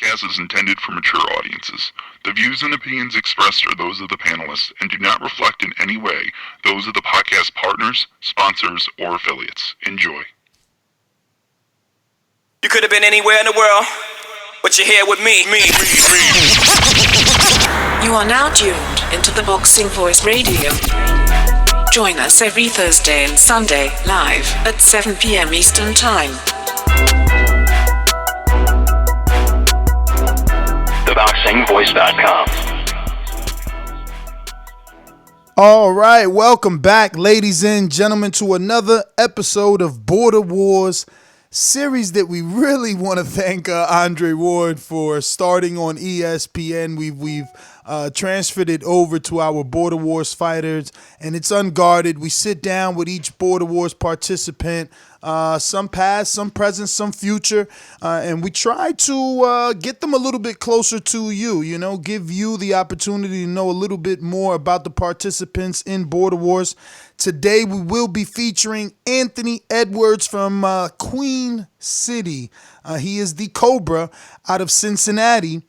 podcast is intended for mature audiences. The views and opinions expressed are those of the panelists and do not reflect in any way those of the podcast partners, sponsors, or affiliates. Enjoy. You could have been anywhere in the world, but you're here with me. You are now tuned into Thaboxingvoice Radio. Join us every Thursday and Sunday, live at 7 p.m. Eastern Time. Thaboxingvoice.com. All right, welcome back, ladies and gentlemen, to another episode of Border Wars series that we really want to thank Andre Ward for starting on ESPN. We've transferred it over to our Border Wars fighters, and it's Unguarded. We sit down with each Border Wars participant, some past, some present, some future, and we try to get them a little bit closer to you, give you the opportunity to know a little bit more about the participants in Border Wars. Today, we will be featuring Anthony Edwards from Queen City. He is the Cobra out of Cincinnati.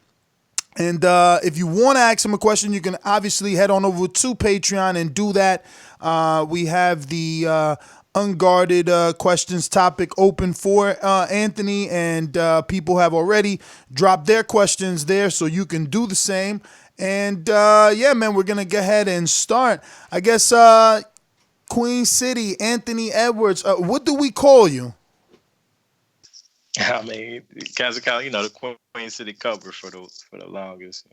And if you want to ask him a question, you can obviously head on over to Patreon and do that. We have the Unguarded questions topic open for Anthony, and people have already dropped their questions there, so you can do the same. And yeah, man, we're going to go ahead and start. I guess Queen City, Anthony Edwards, what do we call you? I mean, Kazakai, the Queen City Cobra for the longest.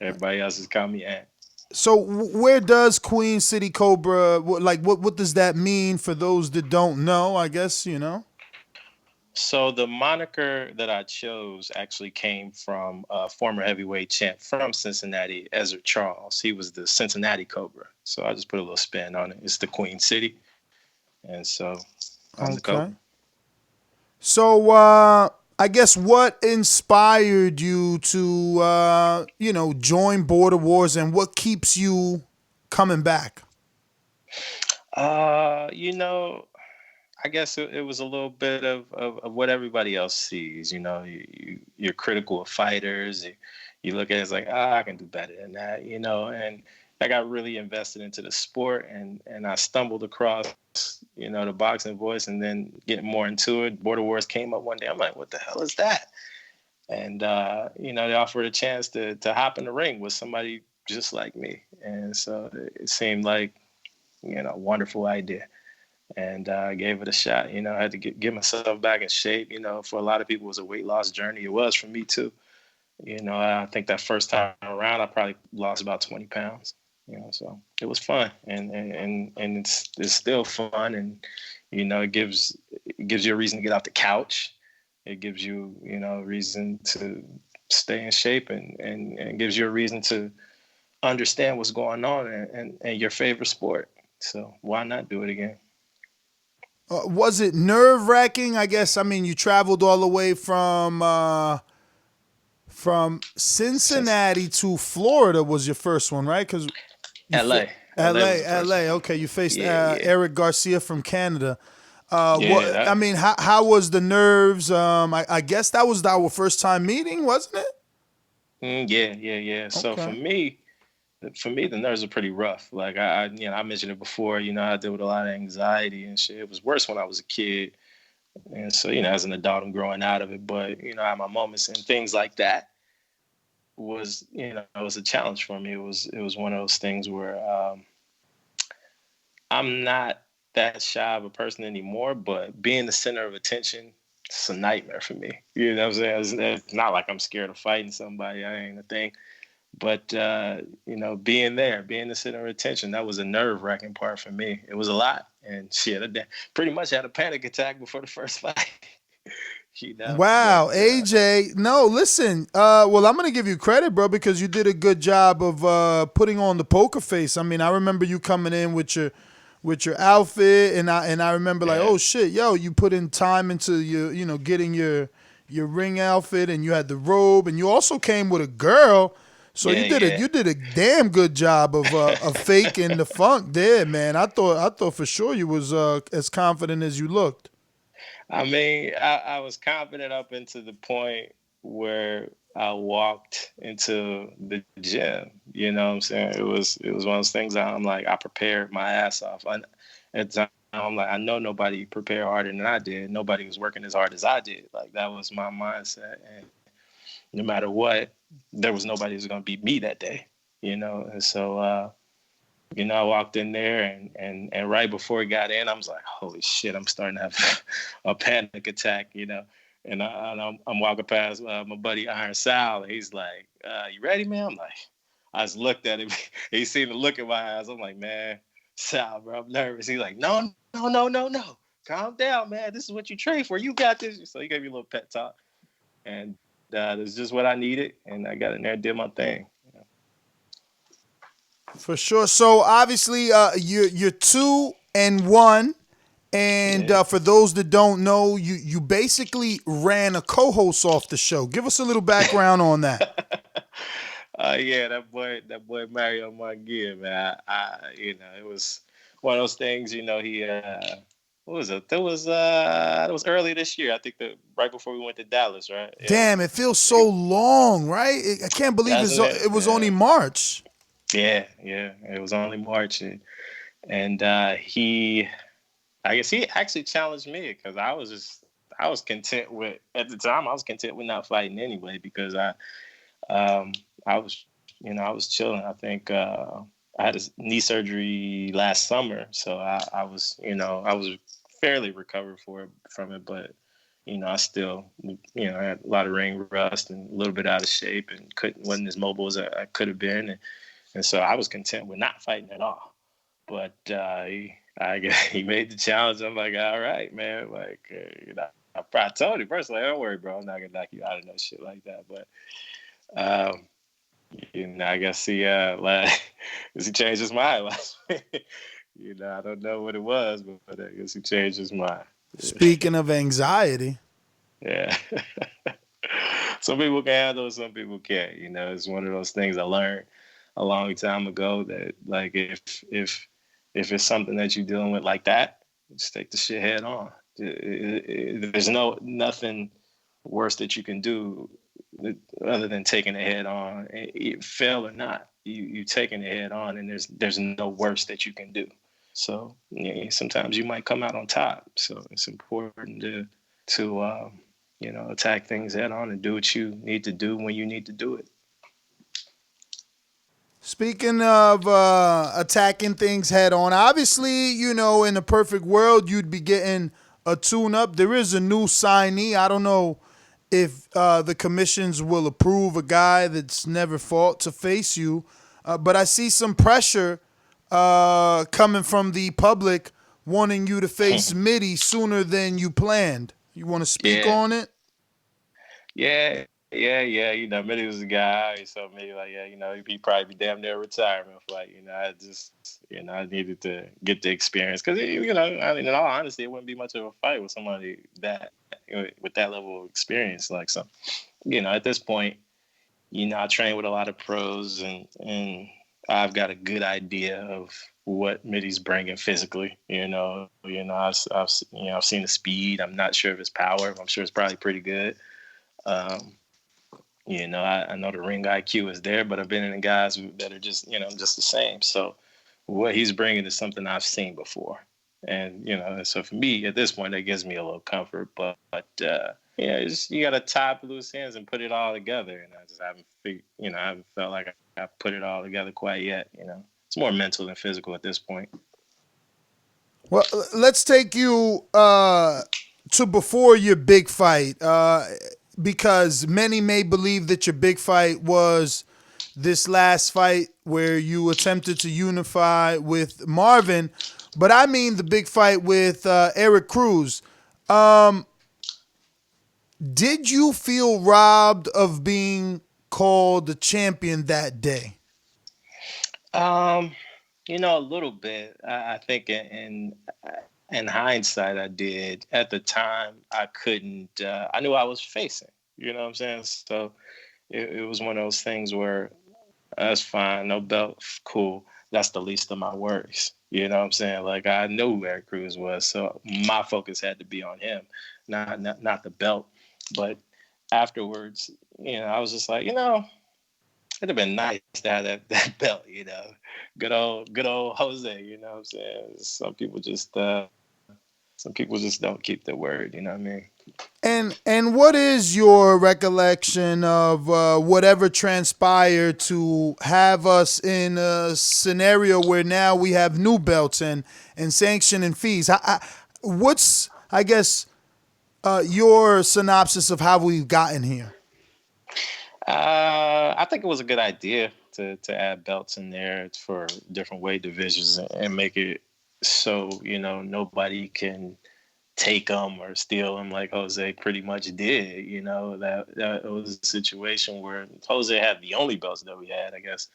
Everybody else has called me Ant. So where does Queen City Cobra, what does that mean for those that don't know, I guess, So the moniker that I chose actually came from a former heavyweight champ from Cincinnati, Ezra Charles. He was the Cincinnati Cobra. So I just put a little spin on it. It's the Queen City. And so I'm the Cobra. So I guess what inspired you to, join Border Wars, and what keeps you coming back? I guess it was a little bit of what everybody else sees. You're critical of fighters. You look at it as like, I can do better than that, and I got really invested into the sport, and I stumbled across, the boxing voice, and then getting more into it. Border Wars came up one day. I'm like, what the hell is that? And, they offered a chance to hop in the ring with somebody just like me. And so it seemed like, a wonderful idea. And I gave it a shot. I had to get myself back in shape. For a lot of people, it was a weight loss journey. It was for me, too. I think that first time around, I probably lost about 20 pounds. So it was fun, and it's still fun, and it gives you a reason to get off the couch. It gives you a reason to stay in shape, and gives you a reason to understand what's going on and your favorite sport. So why not do it again? Was it nerve-wracking? I guess, you traveled all the way from Cincinnati to Florida was your first one, right? Because LA. Okay, you faced Eric Garcia from Canada. How was the nerves? I guess that was our first time meeting, wasn't it? Yeah. So for me, the nerves are pretty rough. Like I mentioned it before. I deal with a lot of anxiety and shit. It was worse when I was a kid, and so as an adult, I'm growing out of it. But I have my moments, and things like that was it was a challenge for me. It was one of those things where I'm not that shy of a person anymore, but being the center of attention, it's a nightmare for me. You know what I'm saying? It's not like I'm scared of fighting somebody. I ain't a thing. But being there, being the center of attention, that was a nerve-wracking part for me. It was a lot, and shit, I pretty much had a panic attack before the first fight. Wow, AJ. No, listen. Well, I'm gonna give you credit, bro, because you did a good job of putting on the poker face. I remember you coming in with your outfit, and I remember like, oh shit, yo, you put in time into your, getting your ring outfit, and you had the robe, and you also came with a girl. So you did a damn good job of faking the funk there, man. I thought for sure you was as confident as you looked. I was confident up into the point where I walked into the gym. You know what I'm saying? It was one of those things that I'm like, I prepared my ass off. At the time, I'm like, I know nobody prepared harder than I did. Nobody was working as hard as I did. Like, that was my mindset. And no matter what, there was nobody who was going to beat me that day, you know? And so, I walked in there and right before I got in, I was like, holy shit, I'm starting to have a panic attack, you know? And I'm walking past my buddy Iron Sal, and he's like, you ready, man? I'm like, I just looked at him. He seen the look in my eyes. I'm like, man, Sal, bro, I'm nervous. He's like, no. Calm down, man. This is what you train for. You got this. So he gave me a little pep talk. And that's just what I needed. And I got in there and did my thing. For sure. So obviously, you're 2-1, and for those that don't know, you basically ran a co-host off the show. Give us a little background on that. Yeah, that boy Mario Mongear, man. It was one of those things. You know, he what was it? That was early this year. I think right before we went to Dallas, right? Yeah. Damn, it feels so long, right? I can't believe it was only March. Yeah, it was only March, and he actually challenged me because I was content with, at the time, I was content with not fighting anyway, because I was chilling. I think I had a knee surgery last summer, so I was fairly recovered from it, but I still I had a lot of ring rust and a little bit out of shape and wasn't as mobile as I could have been. And so I was content with not fighting at all. But he made the challenge. I'm like, all right, man. Like, I probably told him personally, don't worry, bro. I'm not going to knock you out of no shit like that. But, I guess he changed his mind last week. I don't know what it was, but I guess he changed his mind. Speaking of anxiety. Yeah. Some people can handle it, some people can't. It's one of those things I learned a long time ago, that like if it's something that you're dealing with like that, just take the shit head on. There's nothing worse that you can do other than taking it head on. Fail or not, you taking it head on, and there's no worse that you can do. So sometimes you might come out on top. So it's important to attack things head on and do what you need to do when you need to do it. Speaking of attacking things head on, obviously, in a perfect world, you'd be getting a tune-up. There is a new signee. I don't know if the commissions will approve a guy that's never fought to face you, but I see some pressure coming from the public wanting you to face Mitty sooner than you planned. You want to speak on it? Yeah. Mitty was a guy. He told me, like, he'd probably be damn near retirement fight. I needed to get the experience because, in all honesty, it wouldn't be much of a fight with somebody with that level of experience. Like, so, at this point, I train with a lot of pros, and I've got a good idea of what Mitty's bringing physically. I've seen the speed. I'm not sure of his power. I'm sure it's probably pretty good. I know the ring IQ is there, but I've been in the guys that are just the same. So what he's bringing is something I've seen before. And, so for me at this point, that gives me a little comfort, but you got to tie up loose ends and put it all together. And I just haven't felt like I put it all together quite yet. It's more mental than physical at this point. Well, let's take you to before your big fight, because many may believe that your big fight was this last fight where you attempted to unify with Marvin, but I mean the big fight with Eric Cruz. Did you feel robbed of being called the champion that day? A little bit. I think in hindsight, I did. At the time, I couldn't. I knew I was facing. You know what I'm saying? So it was one of those things where that's fine, no belt, cool. That's the least of my worries. You know what I'm saying? Like, I knew who Eric Cruz was, so my focus had to be on him, not the belt. But afterwards, I was just like, it'd have been nice to have that belt, good old Jose, you know what I'm saying? Some people just don't keep their word, you know what I mean? And what is your recollection of whatever transpired to have us in a scenario where now we have new belts and sanction and fees? What's, I guess, your synopsis of how we've gotten here? I think it was a good idea to add belts in there for different weight divisions and make it so, nobody can take them or steal them like Jose pretty much did. That was a situation where Jose had the only belts that we had, I guess.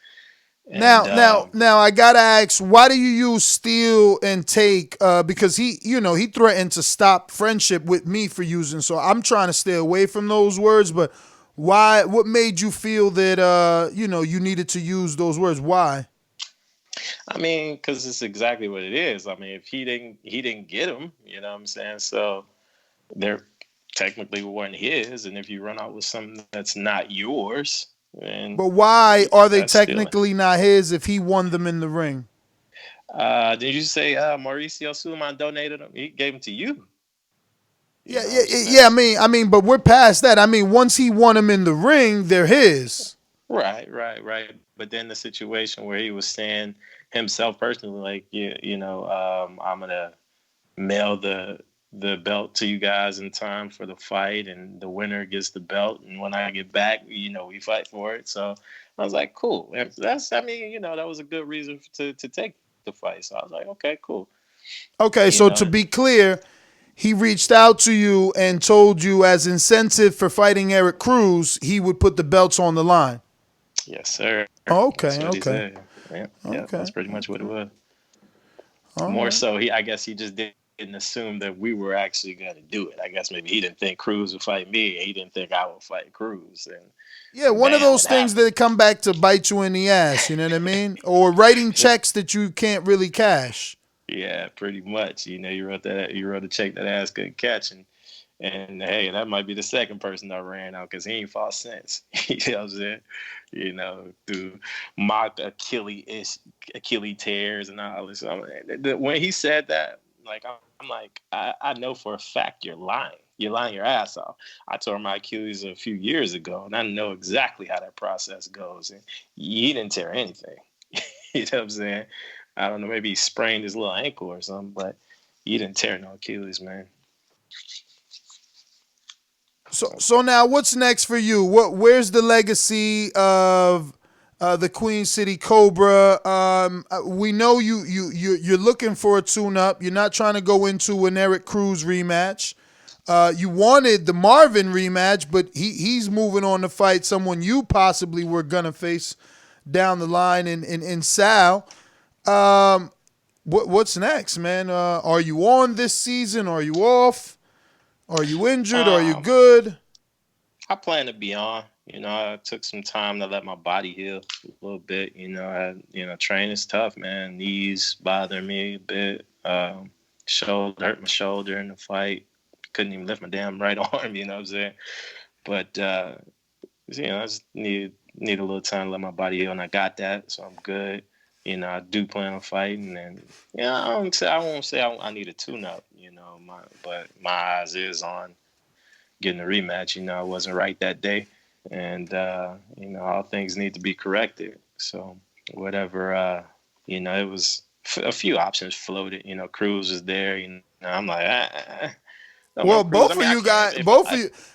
And, now, I gotta ask, why do you use steal and take? Because he threatened to stop friendship with me for using. So I'm trying to stay away from those words. But why? What made you feel that you needed to use those words? Why? I mean, because it's exactly what it is. I mean, if he didn't get them, you know what I'm saying? So they're technically weren't his, and if you run out with something that's not yours, then But why are they that's stealing. technically not his if he won them in the ring? Did you say Mauricio Suleiman donated them? He gave them to you. Yeah. I mean, but we're past that. I mean, once he won them in the ring, they're his. Right. But then the situation where he was saying himself personally, like, I'm gonna mail the belt to you guys in time for the fight, and the winner gets the belt, and when I get back, we fight for it. So I was like, cool. And that was a good reason to take the fight. So I was like, okay, cool. Okay, so to be clear, he reached out to you and told you as incentive for fighting Eric Cruz, he would put the belts on the line. Yes, sir. Okay. Yeah, Okay. that's pretty much what it was. All More right. so, I guess he just didn't assume that we were actually going to do it. I guess maybe he didn't think Cruz would fight me, and he didn't think I would fight Cruz. And Yeah, one of those things that come back to bite you in the ass, you know what I mean? Or writing checks that you can't really cash. Yeah, pretty much. You wrote a check that ass couldn't catch, and hey, that might be the second person I ran out because he ain't fought since. You know what I'm saying? Through mock Achilles tears and all this. When he said that, like, I'm like, I know for a fact you're lying. You're lying your ass off. I tore my Achilles a few years ago, and I know exactly how that process goes. And he didn't tear anything. You know what I'm saying? I don't know, maybe he sprained his little ankle or something, but he didn't tear no Achilles, man. So now what's next for you? Where's the legacy of the Queen City Cobra? We know you're looking for a tune-up. You're not trying to go into an Eric Cruz rematch. You wanted the Marvin rematch, but he's moving on to fight someone you possibly were gonna face down the line in Sal. What's next, man? Are you on this season? Are you off? Are you injured? Are you good? I plan to be on. I took some time to let my body heal a little bit. Training is tough, man. Knees bother me a bit. Hurt my shoulder in the fight. Couldn't even lift my damn right arm. You know what I'm saying? But I just need a little time to let my body heal, and I got that, so I'm good. I do plan on fighting, and I won't say I need a tune-up. But my eyes is on getting a rematch. I wasn't right that day, and all things need to be corrected. So whatever, it was a few options floated. Cruz is there. I'm like, well, both of you,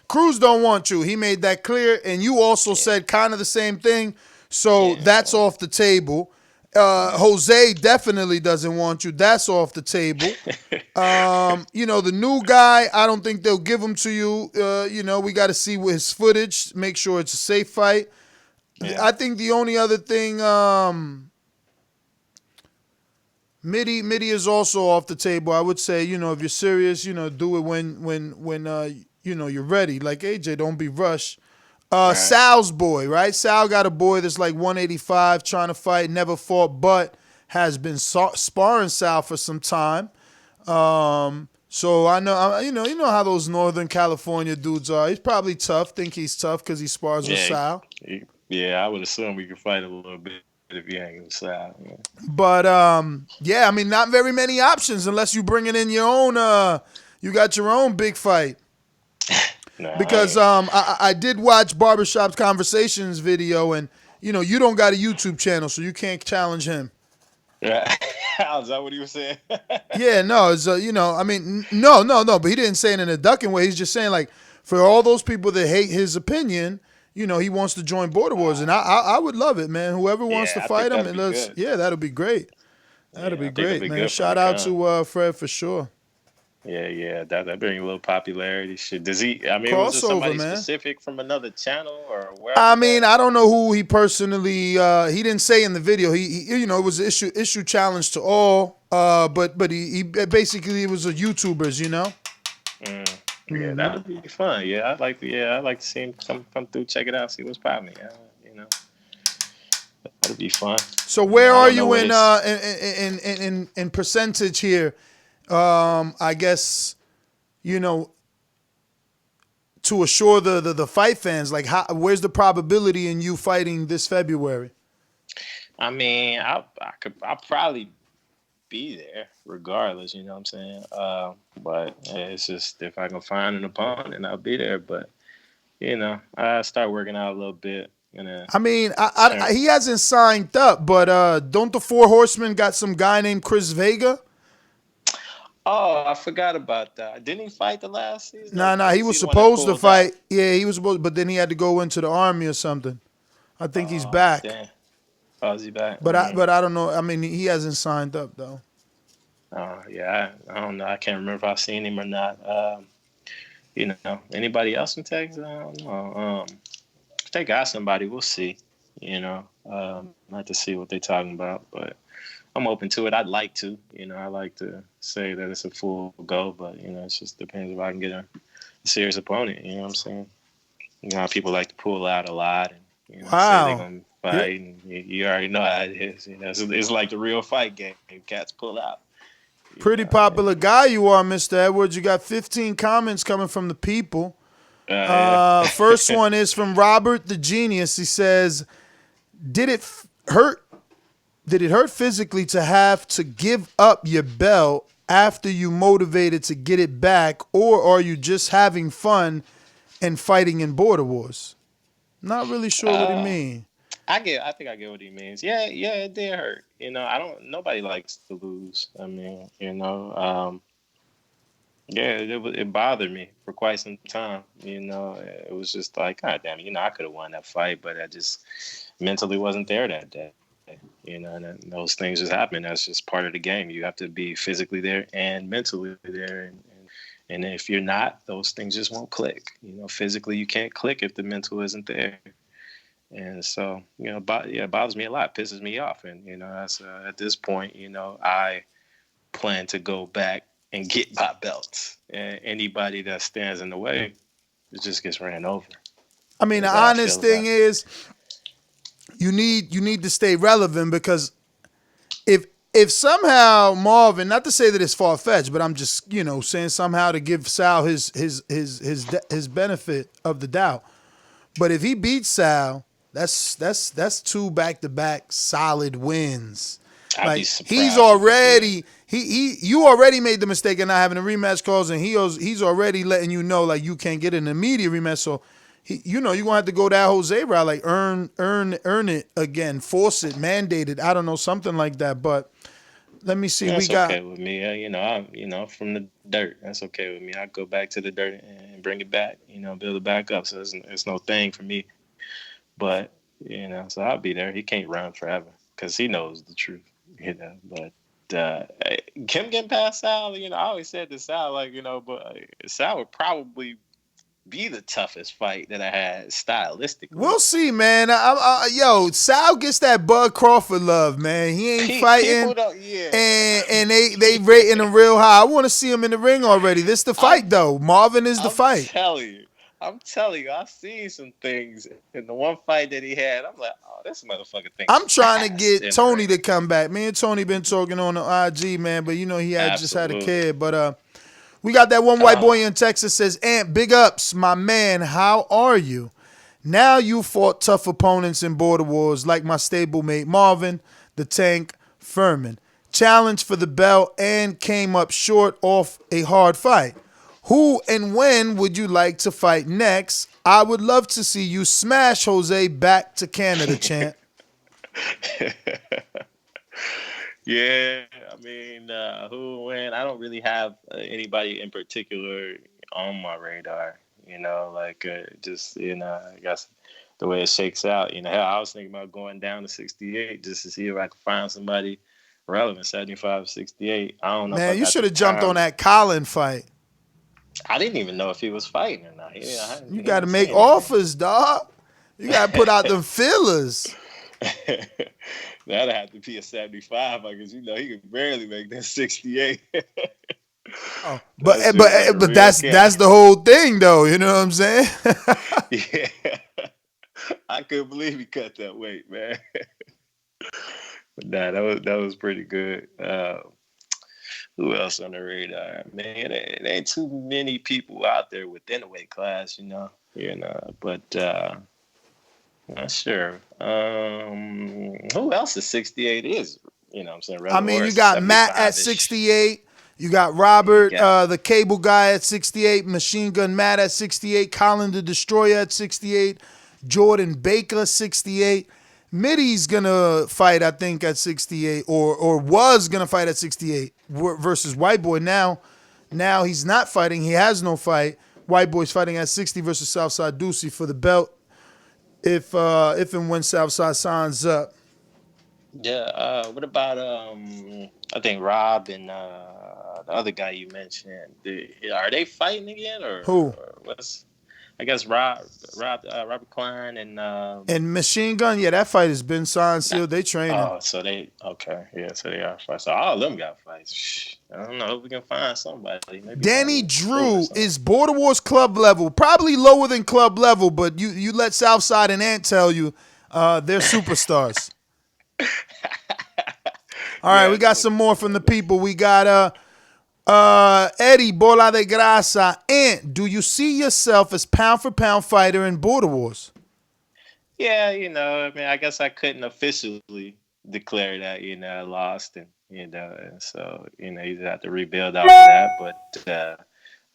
Cruz don't want you. He made that clear, and you also said kind of the same thing. So that's off the table. Jose definitely doesn't want you. That's off the table. The new guy, I don't think they'll give him to you. We got to see his footage, make sure it's a safe fight. Yeah. I think the only other thing, Mitty is also off the table. I would say, if you're serious, do it when you're ready. Like AJ, don't be rushed. Right. Sal's boy, right? Sal got a boy that's like 185 trying to fight, never fought, but has been sparring Sal for some time. So I know, you know how those Northern California dudes are. He's probably tough. Think he's tough because he spars with Sal. Yeah, I would assume we could fight a little bit if he hang with Sal. Yeah. But yeah, I mean, not very many options unless you bringing in your own. You got your own big fight. Nah, Because I did watch Barbershop's Conversations video, and you don't got a YouTube channel, so you can't challenge him. Yeah. Is that what he was saying? Yeah, no, it's I mean, no, but he didn't say it in a ducking way. He's just saying, like, for all those people that hate his opinion, he wants to join Border Wars, and I would love it, man. Whoever wants to fight him, that'll be great. That'll be great, man. Shout out to Fred for sure. Yeah, that bring a little popularity. Shit, does he? I mean, was it Crossover, somebody man. specific from another channel or where? I mean, I don't know who he personally. He didn't say in the video. He it was an issue challenge to all. But he basically, it was a YouTubers, Yeah, that would be fun. Yeah, I'd like to see him come through, check it out, see what's popping. That'd be fun. So where are you in percentage here? I guess to assure the fight fans, like, where's the probability in you fighting this February? I mean, I'll probably be there regardless. You know what I'm saying? But it's just if I can find an opponent, I'll be there. But I start working out a little bit. I mean, he hasn't signed up, but don't the Four Horsemen got some guy named Chris Vega? Oh, I forgot about that. Didn't he fight the last season? Nah, he was supposed to fight. Yeah, he was supposed, but then he had to go into the army or something. I think he's back. Damn. Oh, is he back? But I don't know. I mean, he hasn't signed up though. Yeah, I don't know. I can't remember if I've seen him or not. Anybody else in Texas? I don't know. If they got somebody, we'll see. I have to see what they're talking about, but I'm open to it. I'd like to. I like to say that it's a full go, but it just depends if I can get a serious opponent. You know what I'm saying? How people like to pull out a lot and say they're gonna fight, and you already know how it is. It's like the real fight game. Cats pull out. Pretty popular guy you are, Mr. Edwards. You got 15 comments coming from the people. First one is from Robert the Genius. He says, Did it hurt physically to have to give up your belt after you motivated to get it back, or are you just having fun and fighting in Border Wars? Not really sure what he means. I think I get what he means. Yeah, it did hurt. Nobody likes to lose. I mean, it bothered me for quite some time. It was just like, God damn it, I could have won that fight, but I just mentally wasn't there that day. And those things just happen. That's just part of the game. You have to be physically there and mentally there. And if you're not, those things just won't click. Physically you can't click if the mental isn't there. And so, it bothers me a lot, pisses me off. And, that's, at this point, I plan to go back and get my belts. And anybody that stands in the way, it just gets ran over. I mean, the honest thing is, you need to stay relevant, because if somehow Marvin, not to say that it's far-fetched, but I'm just, saying somehow to give Sal his benefit of the doubt. But if he beats Sal, that's two back-to-back solid wins. Like, he's already you already made the mistake of not having a rematch clause, and he's already letting you know, like, you can't get an immediate rematch. So you're gonna have to go that Jose route, like earn it again, force it, mandate it. I don't know, something like that. But let me see. That's okay with me. I'm from the dirt. That's okay with me. I go back to the dirt and bring it back. Build it back up. So it's no thing for me. But so I'll be there. He can't run forever because he knows the truth. But Kim getting past Sal. I always said to Sal, but Sal would probably be the toughest fight that I had stylistically. We'll see, man. Sal gets that Bud Crawford love, man. He ain't fighting, and they rating him real high. I want to see him in the ring already. This the fight, though. Marvin is the fight. I'm telling you, I've seen some things in the one fight that he had. I'm like, oh, this motherfucker thing. I'm trying to get Tony to come back. Me and Tony been talking on the IG, man, but he had just had a kid. But We got that one white boy in Texas says, Ant, big ups, my man. How are you? Now you fought tough opponents in border wars like my stablemate Marvin, the Tank Furman. Challenged for the belt and came up short off a hard fight. Who and when would you like to fight next? I would love to see you smash Jose back to Canada, champ. Yeah, I mean, who when? I don't really have anybody in particular on my radar. Just I guess the way it shakes out. Hell, I was thinking about going down to 68 just to see if I could find somebody relevant. 75, 68. I don't know. Man, you should have jumped on that Colin fight. I didn't even know if he was fighting or not. You got to make offers, dog. You got to put out them fillers. That'd have to be a 75 because he could barely make that 68. Oh, but that's the whole thing, though. You know what I'm saying? Yeah, I couldn't believe he cut that weight, man. But nah, that was pretty good. Who else on the radar? Man, it ain't too many people out there within the weight class, But not sure. Who else is 68 is? You know what I'm saying? I mean, you got Matt at 68. You got Robert, the cable guy at 68. Machine Gun Matt at 68. Colin the Destroyer at 68. Jordon Baker, 68. Mitty's going to fight, I think, at 68 or was going to fight at 68 versus WhiteBoy. Now he's not fighting. He has no fight. WhiteBoy's fighting at 60 versus Southside Ducey for the belt. If and when Southside signs up. Yeah. What about I think Rob and the other guy you mentioned? Are they fighting again or who? Or what's? I guess Robert Klein and Machine Gun. Yeah, that fight has been signed, sealed. They training. Oh, so they okay. Yeah, so they are fighting. So all of them got fights. I don't know. Hope we can find somebody. Maybe Danny Drew is Border Wars club level, probably lower than club level, but you let Southside and Ant tell you they're superstars. All right, we got some more from the people. We got Eddie Bola de Grasa. Ant, do you see yourself as pound for pound fighter in Border Wars? Yeah, I mean, I guess I couldn't officially declare that, I lost and so you have to rebuild after that, but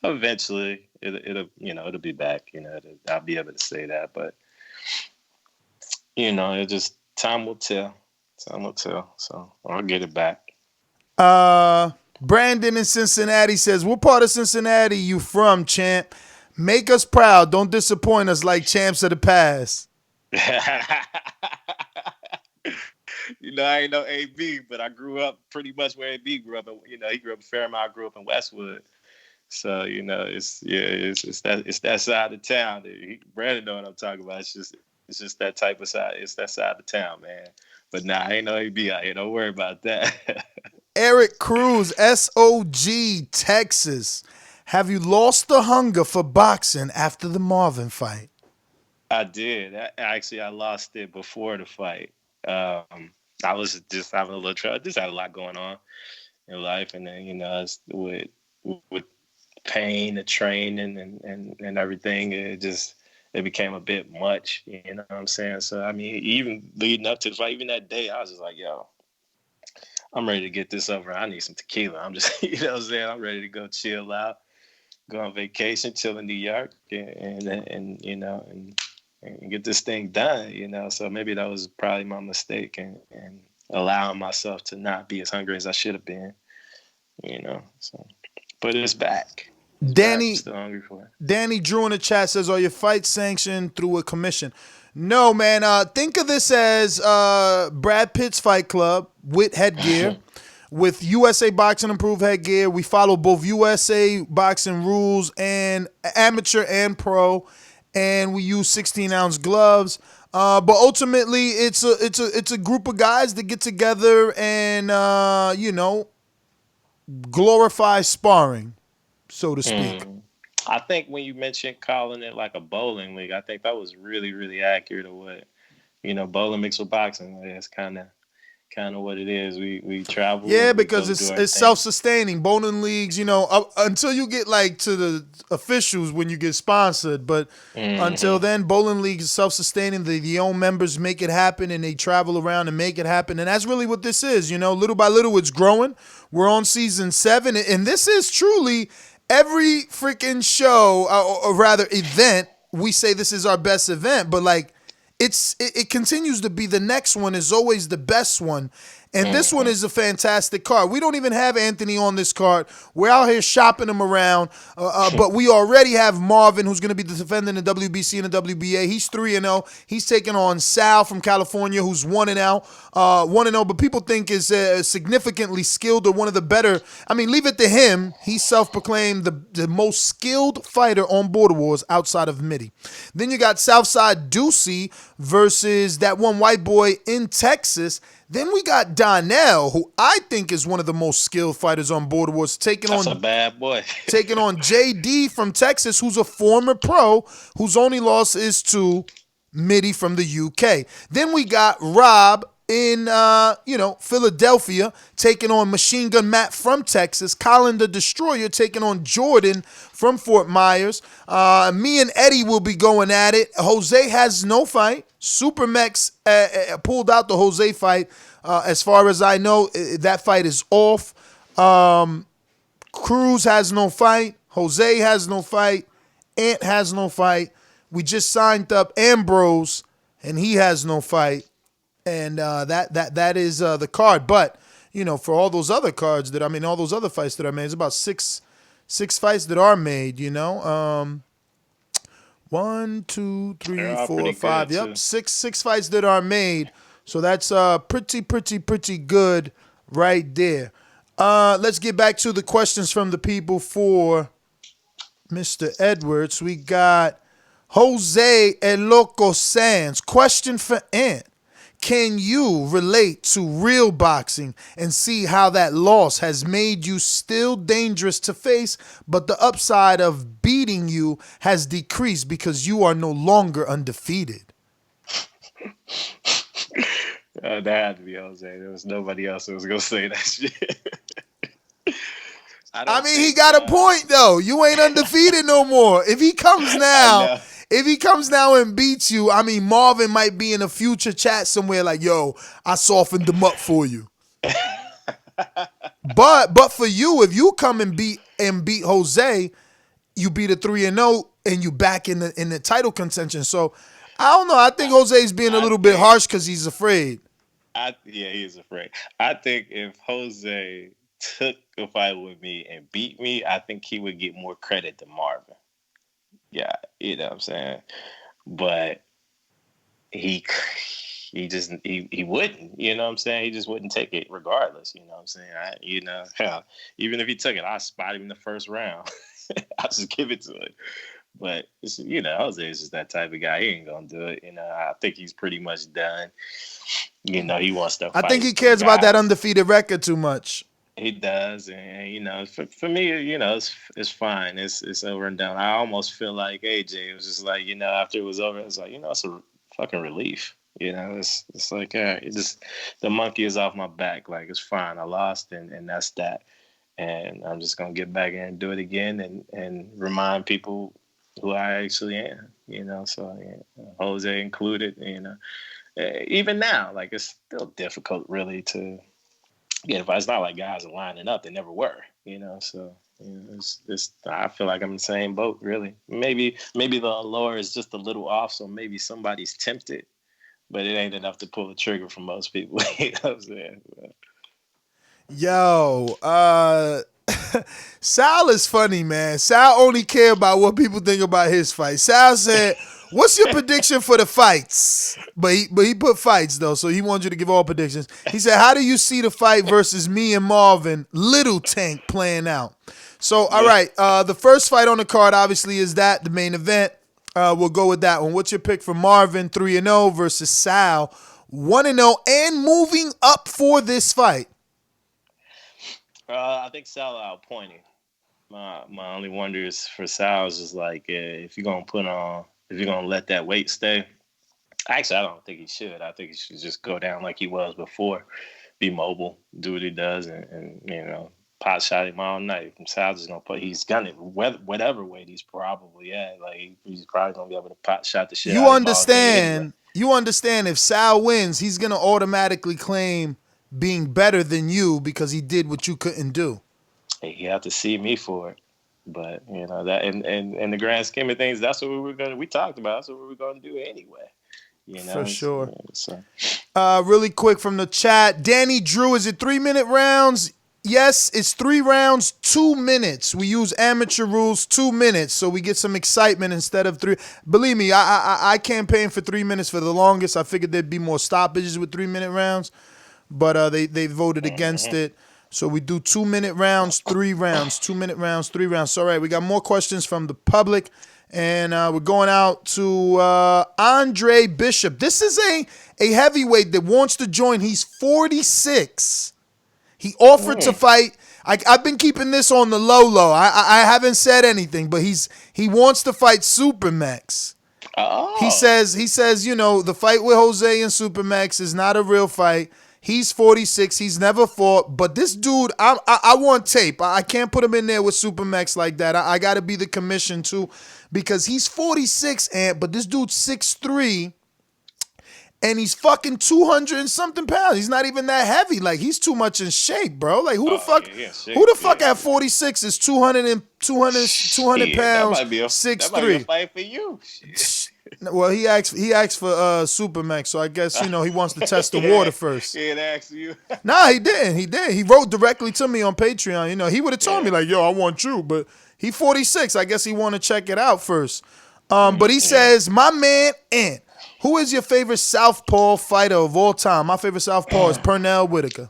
eventually it'll be back, I'll be able to say that, but it just time will tell, so I'll get it back. Brandon in Cincinnati says, what part of Cincinnati you from, champ? Make us proud. Don't disappoint us like champs of the past. I ain't no AB, but I grew up pretty much where AB grew up. He grew up in Fairmount, I grew up in Westwood. So, it's that side of town. Brandon know what I'm talking about. It's just that type of side. It's that side of town, man. But nah, I ain't no AB out here. Don't worry about that. Eric Cruz, SOG, Texas. Have you lost the hunger for boxing after the Marvin fight? I did. I lost it before the fight. I was just having a little trouble. Just had a lot going on in life, and then with pain, the training, and everything, it became a bit much. You know what I'm saying? So I mean, even leading up to the fight, even that day, I was just like, yo, I'm ready to get this over. I need some tequila. I'm just, what I'm saying? I'm ready to go chill out, go on vacation, chill in New York, and get this thing done, So maybe that was probably my mistake and allowing myself to not be as hungry as I should have been, So, but it's back. Danny, still hungry for it. Danny Drew in the chat says, are your fights sanctioned through a commission? No, man. Think of this as Brad Pitt's Fight Club with headgear, with USA Boxing Approved headgear. We follow both USA Boxing rules and amateur and pro, and we use 16-ounce gloves. But ultimately, it's a group of guys that get together and glorify sparring, so to speak. I think when you mentioned calling it like a bowling league, I think that was really, really accurate of what, bowling mixed with boxing. It's kind of, kind of what it is. We travel Yeah, and we because go do our it's thing. self-sustaining. Bowling leagues, until you get like to the officials when you get sponsored, but until then, bowling leagues is self-sustaining. The own members make it happen, and they travel around and make it happen. And that's really what this is. Little by little, it's growing. We're on season 7, and this is truly every freaking show, or rather event. We say this is our best event, but like it continues to be the next one is always the best one. And this one is a fantastic card. We don't even have Anthony on this card. We're out here shopping him around, but we already have Marvin, who's going to be the defender in the WBC and the WBA. He's 3-0. He's taking on Sal from California, who's 1-0. 1-0, but people think is significantly skilled or one of the better. I mean, leave it to him. He's self-proclaimed the most skilled fighter on Border Wars outside of Mitty. Then you got Southside Ducey versus that one white boy in Texas. Then we got Donel, who I think is one of the most skilled fighters on Border Wars, That's a bad boy. taking on JD from Texas, who's a former pro, whose only loss is to Mitty from the UK. Then we got Rob in Philadelphia, taking on Machine Gun Matt from Texas. Colin the Destroyer taking on Jordon from Fort Myers. Me and Eddie will be going at it. Jose has no fight. SuperMEX pulled out the Jose fight. As far as I know, that fight is off. Cruz has no fight. Jose has no fight. Ant has no fight. We just signed up Ambrose, and he has no fight. And that is the card. But, for all those other cards all those other fights that are made, it's about six fights that are made, 1, 2, 3, 4, 5. Yep, six fights that are made. So that's pretty good right there. Let's get back to the questions from the people for Mr. Edwards. We got Jose El Loco Sands. Question for Ant. Can you relate to real boxing and see how that loss has made you still dangerous to face, but the upside of beating you has decreased because you are no longer undefeated? That had to be Jose. There was nobody else that was going to say that shit. I mean, he got a point, though. You ain't undefeated no more. If he comes now and beats you, I mean, Marvin might be in a future chat somewhere like, yo, I softened him up for you. But for you, if you come and beat Jose, you beat a 3-0 and you back in the title contention. So I don't know. I think Jose's being a little bit harsh because he's afraid. Yeah, he's afraid. I think if Jose took a fight with me and beat me, I think he would get more credit than Marvin. Yeah, you know what I'm saying? But he wouldn't, you know what I'm saying? He just wouldn't take it regardless, you know what I'm saying? Even if he took it, I'd spot him in the first round. I'll just give it to him. But, Jose is just that type of guy. He ain't going to do it. I think he's pretty much done. He wants to fight. I think he cares about that undefeated record too much. He does, and for me, it's fine. It's over and done. I almost feel like AJ was just like, after it was over, it's like, it's a fucking relief. It's like, the monkey is off my back. Like, it's fine. I lost, and that's that. And I'm just gonna get back in and do it again, and remind people who I actually am. So Jose included. Even now, like, it's still difficult, really, to. Yeah, but it's not like guys are lining up; they never were, So it's. I feel like I'm in the same boat, really. Maybe the allure is just a little off, so maybe somebody's tempted, but it ain't enough to pull the trigger for most people. You know what I'm saying? Yo, Sal is funny, man. Sal only care about what people think about his fight. Sal said, "What's your prediction for the fights?" But he put fights though, so he wanted you to give all predictions. He said, "How do you see the fight versus me and Marvin, Little Tank, playing out?" So, all right, the first fight on the card obviously is the main event. We'll go with that one. What's your pick for Marvin 3-0 versus Sal 1-0 and moving up for this fight? I think Sal outpointing. My only wonder is for Sal is just like if you're gonna let that weight stay, Actually, I don't think he should. I think he should just go down like he was before, be mobile, do what he does, and pot shot him all night. Sal's just gonna put. He's gonna whatever weight he's probably at. Like he's probably gonna be able to pot shot the shit. You out of understand? anyway. You understand? If Sal wins, he's gonna automatically claim being better than you because he did what you couldn't do. Hey, you have to see me for it. But that in the grand scheme of things, that's what we talked about. That's what we were gonna do anyway. For sure. So. Really quick from the chat, Danny Drew, is it 3-minute rounds? Yes, it's 3 rounds, 2 minutes. We use amateur rules, 2 minutes, so we get some excitement instead of 3. Believe me, I campaigned for 3 minutes for the longest. I figured there'd be more stoppages with 3-minute rounds, but they voted against it. So we do 2-minute rounds, 3 rounds, 2-minute rounds, 3 rounds. All right, we got more questions from the public. And we're going out to Andre Bishop. This is a heavyweight that wants to join. He's 46. He offered to fight. I've been keeping this on the low. I haven't said anything, but he wants to fight SuperMEX. Oh. He says, the fight with Jose and SuperMEX is not a real fight. He's 46. He's never fought. But this dude, I want tape. I can't put him in there with SuperMEX like that. I got to be the commission too, because he's 46, but this dude's 6'3", and he's fucking 200 and something pounds. He's not even that heavy. Like, he's too much in shape, bro. Like, who the fuck at 46 is 200 pounds, That might be a 6'3"? fight for you. Shit. Well, he asked for SuperMEX, so I guess he wants to test the water first. He didn't ask you. Nah, he didn't. He wrote directly to me on Patreon. He would have told me like, "Yo, I want you," but he 46. I guess he want to check it out first. But he says, "My man Ant, who is your favorite southpaw fighter of all time?" My favorite southpaw is Pernell Whitaker.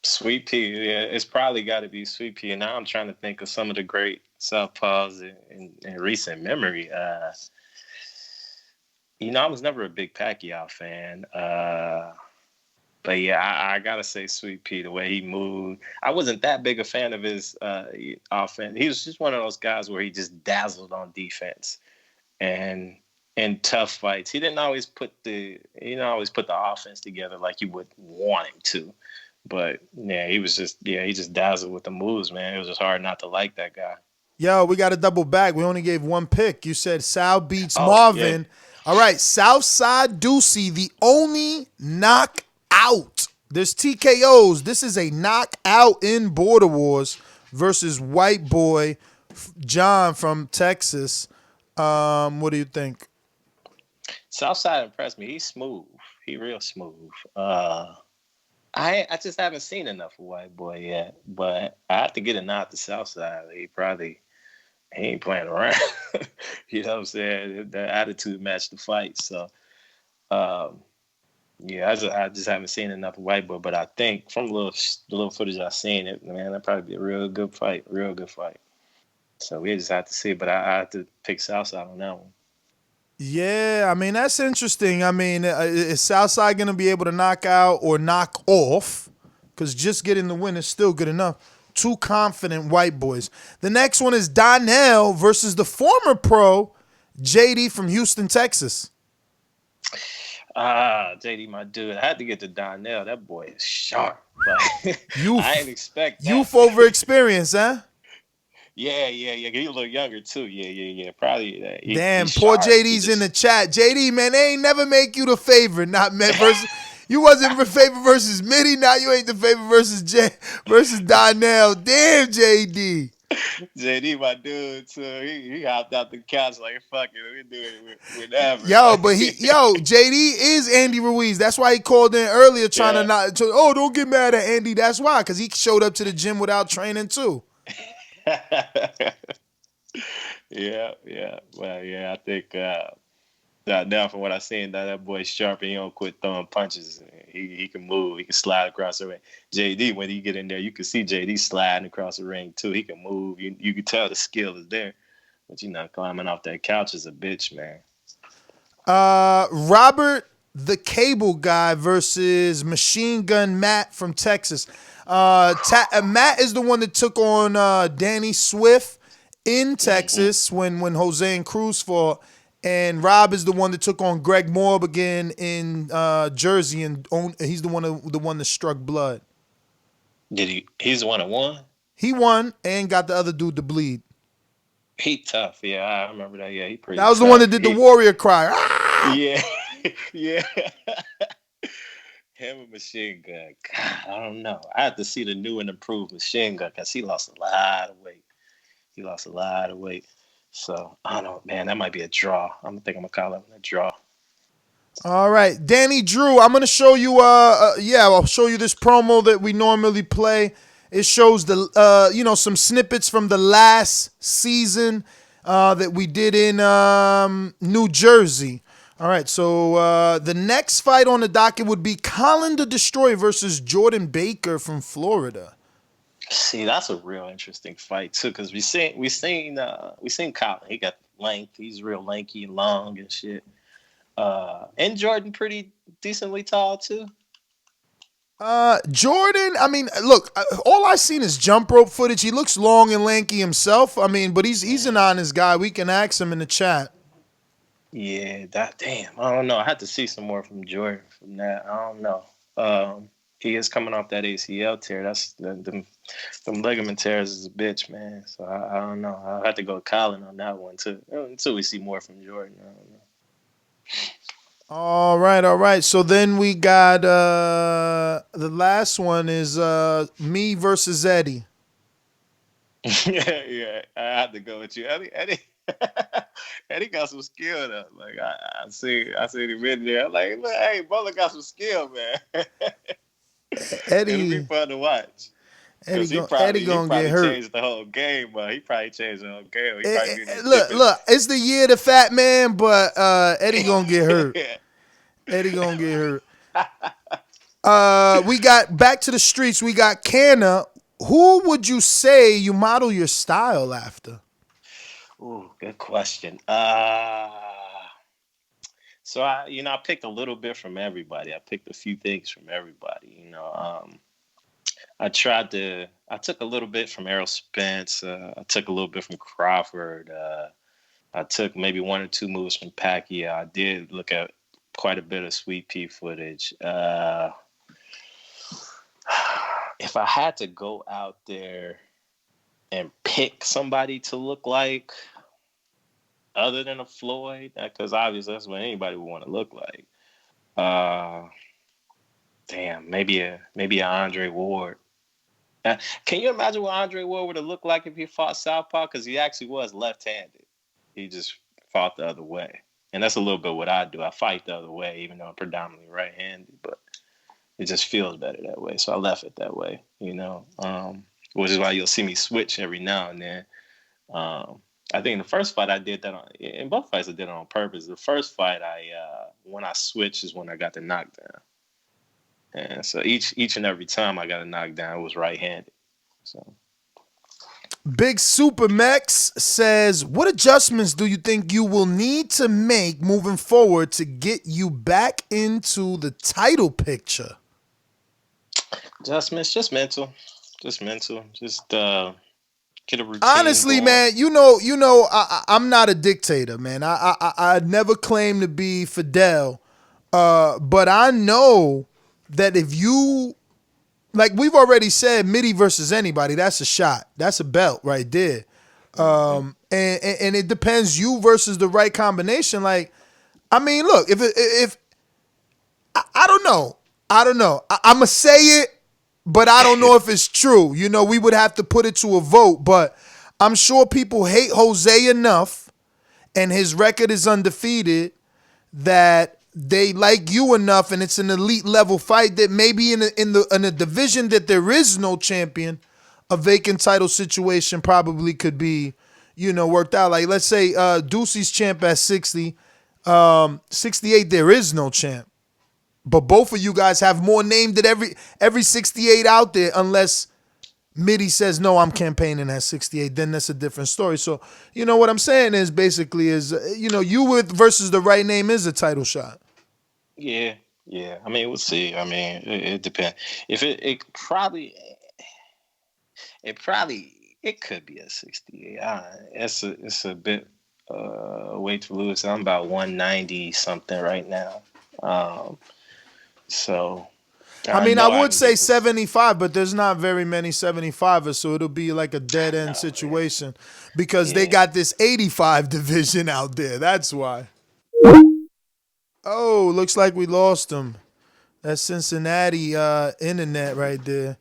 Sweet Pea, yeah, it's probably got to be Sweet Pea. And now I'm trying to think of some of the great southpaws in recent memory. I was never a big Pacquiao fan. But yeah, I gotta say Sweet Pea, the way he moved. I wasn't that big a fan of his offense. He was just one of those guys where he just dazzled on defense. And in tough fights, he didn't always put the offense together like you would want him to. But yeah, he just dazzled with the moves, man. It was just hard not to like that guy. Yo, we got to double back. We only gave one pick. You said Sal beats Marvin. Yeah. All right, Southside Ducey, the only knockout. There's TKOs. This is a knockout in Border Wars versus WhiteBoy John from Texas. What do you think? Southside impressed me. He's smooth. He real smooth. I just haven't seen enough of WhiteBoy yet, but I have to get a nod to Southside. He ain't playing around. You know what I'm saying? The attitude matched the fight. So, I just haven't seen enough of WhiteBoy. But I think from the little footage I've seen, that'd probably be a real good fight. Real good fight. So we just have to see. But I have to pick Southside on that one. Yeah, that's interesting. Is Southside going to be able to knock out or knock off? Because just getting the win is still good enough. Two confident white boys. The next one is Donel versus the former pro, JD from Houston, Texas. JD, my dude. I had to get to Donel. That boy is sharp. But I didn't expect that. Youth over experience, huh? Yeah. He a little younger too. Yeah. Probably. Damn, poor sharp. JD's in the chat. JD, man, they ain't never make you the favorite. Not man versus. You wasn't the favorite versus Mitty. Now you ain't the favorite versus Donel. Damn, JD. JD, my dude, too. He hopped out the couch like, fuck it, we do it whenever. JD is Andy Ruiz. That's why he called in earlier trying to not. Don't get mad at Andy. That's why, because he showed up to the gym without training too. Yeah. Well, yeah, I think now from what I've seen, that boy's sharp and he don't quit throwing punches. He can move. He can slide across the ring. JD, when he get in there, you can see JD sliding across the ring too. He can move. You can tell the skill is there. But climbing off that couch is a bitch, man. Robert the Cable Guy versus Machine Gun Matt from Texas. Matt is the one that took on Danny Swift in Texas when Jose and Cruz fought. And Rob is the one that took on Greg Morb again in Jersey, and he's the one that struck blood. Did he? He's the one that won. He won and got the other dude to bleed. He tough. Yeah, I remember that. Yeah, he pretty. That was tough. the one that did the warrior cry. Ah! Yeah, yeah. Him and Machine Gun. God, I don't know. I have to see the new and improved Machine Gun because he lost a lot of weight. So I don't know, man. That might be a draw. I'm gonna call it a draw. All right, Danny Drew. I'm gonna show you. I'll show you this promo that we normally play. It shows the some snippets from the last season that we did in New Jersey. All right, so the next fight on the docket would be Colin the Destroyer versus Jordon Baker from Florida. See, that's a real interesting fight too, because we seen Colin. He got length. He's real lanky and long and shit. And Jordon pretty decently tall too. Jordon, I mean, look, all I seen is jump rope footage. He looks long and lanky himself. I mean, but he's an honest guy. We can ask him in the chat. Yeah, damn. I don't know. I had to see some more from Jordon from that. I don't know. He is coming off that ACL tear. That's them ligament tears is a bitch, man. So I don't know. I have to go with Colin on that one too. Until we see more from Jordon. I don't know. All right. So then we got the last one is me versus Eddie. yeah. I had to go with you, Eddie. Eddie got some skill though. Like I see him in there. I'm like, look, hey, Butler got some skill, man. Eddie, it'll be fun to watch. Eddie gonna get hurt. Changed the whole game, but he probably changed the whole game. Look, it's the year of the fat man, but Eddie gonna get hurt. Eddie gonna get hurt. We got back to the streets. We got Canna. Who would you say you model your style after? Ooh, good question. So I picked a little bit from everybody. I picked a few things from everybody. I took a little bit from Errol Spence. I took a little bit from Crawford. I took maybe one or two moves from Pacquiao. I did look at quite a bit of Sweet Pea footage. If I had to go out there and pick somebody to look like other than a Floyd, because obviously that's what anybody would want to look like. Maybe a Andre Ward. Can you imagine what Andre Ward would have looked like if he fought Southpaw? Because he actually was left-handed. He just fought the other way. And that's a little bit what I do. I fight the other way, even though I'm predominantly right-handed. But it just feels better that way. So I left it that way, which is why you'll see me switch every now and then. I think in the first fight I did that in both fights I did it on purpose. The first fight when I switched is when I got the knockdown. And so each and every time I got a knockdown, it was right-handed. So Big SuperMEX says, what adjustments do you think you will need to make moving forward to get you back into the title picture? Adjustments, just mental. Just get a routine. Honestly, going. man, I'm not a dictator, man. I never claim to be Fidel, but I know that if you, like we've already said, Mitty versus anybody, that's a shot. That's a belt right there. And it depends you versus the right combination. Like, I mean, look, if I don't know. I'm going to say it, but I don't know if it's true. We would have to put it to a vote, but I'm sure people hate Jose enough and his record is undefeated that they like you enough, and it's an elite level fight that maybe in a division that there is no champion, a vacant title situation probably could be, worked out. Like, let's say Ducey's champ at 60, 68 there is no champ, but both of you guys have more name than every 68 out there, unless Mitty says no, I'm campaigning at 68. Then that's a different story. So what I'm saying is basically you with versus the right name is a title shot. Yeah. I mean, we'll see. I mean, it depends. If it could be a 68. It's a bit weight to lose. I'm about 190 something right now. So I I mean, I know I would can say get this. 75, but there's not very many 75ers, so it'll be like a dead end No, man. situation because they Yeah. got this 85 division out there. That's why. Oh, looks like we lost him. That's Cincinnati internet right there.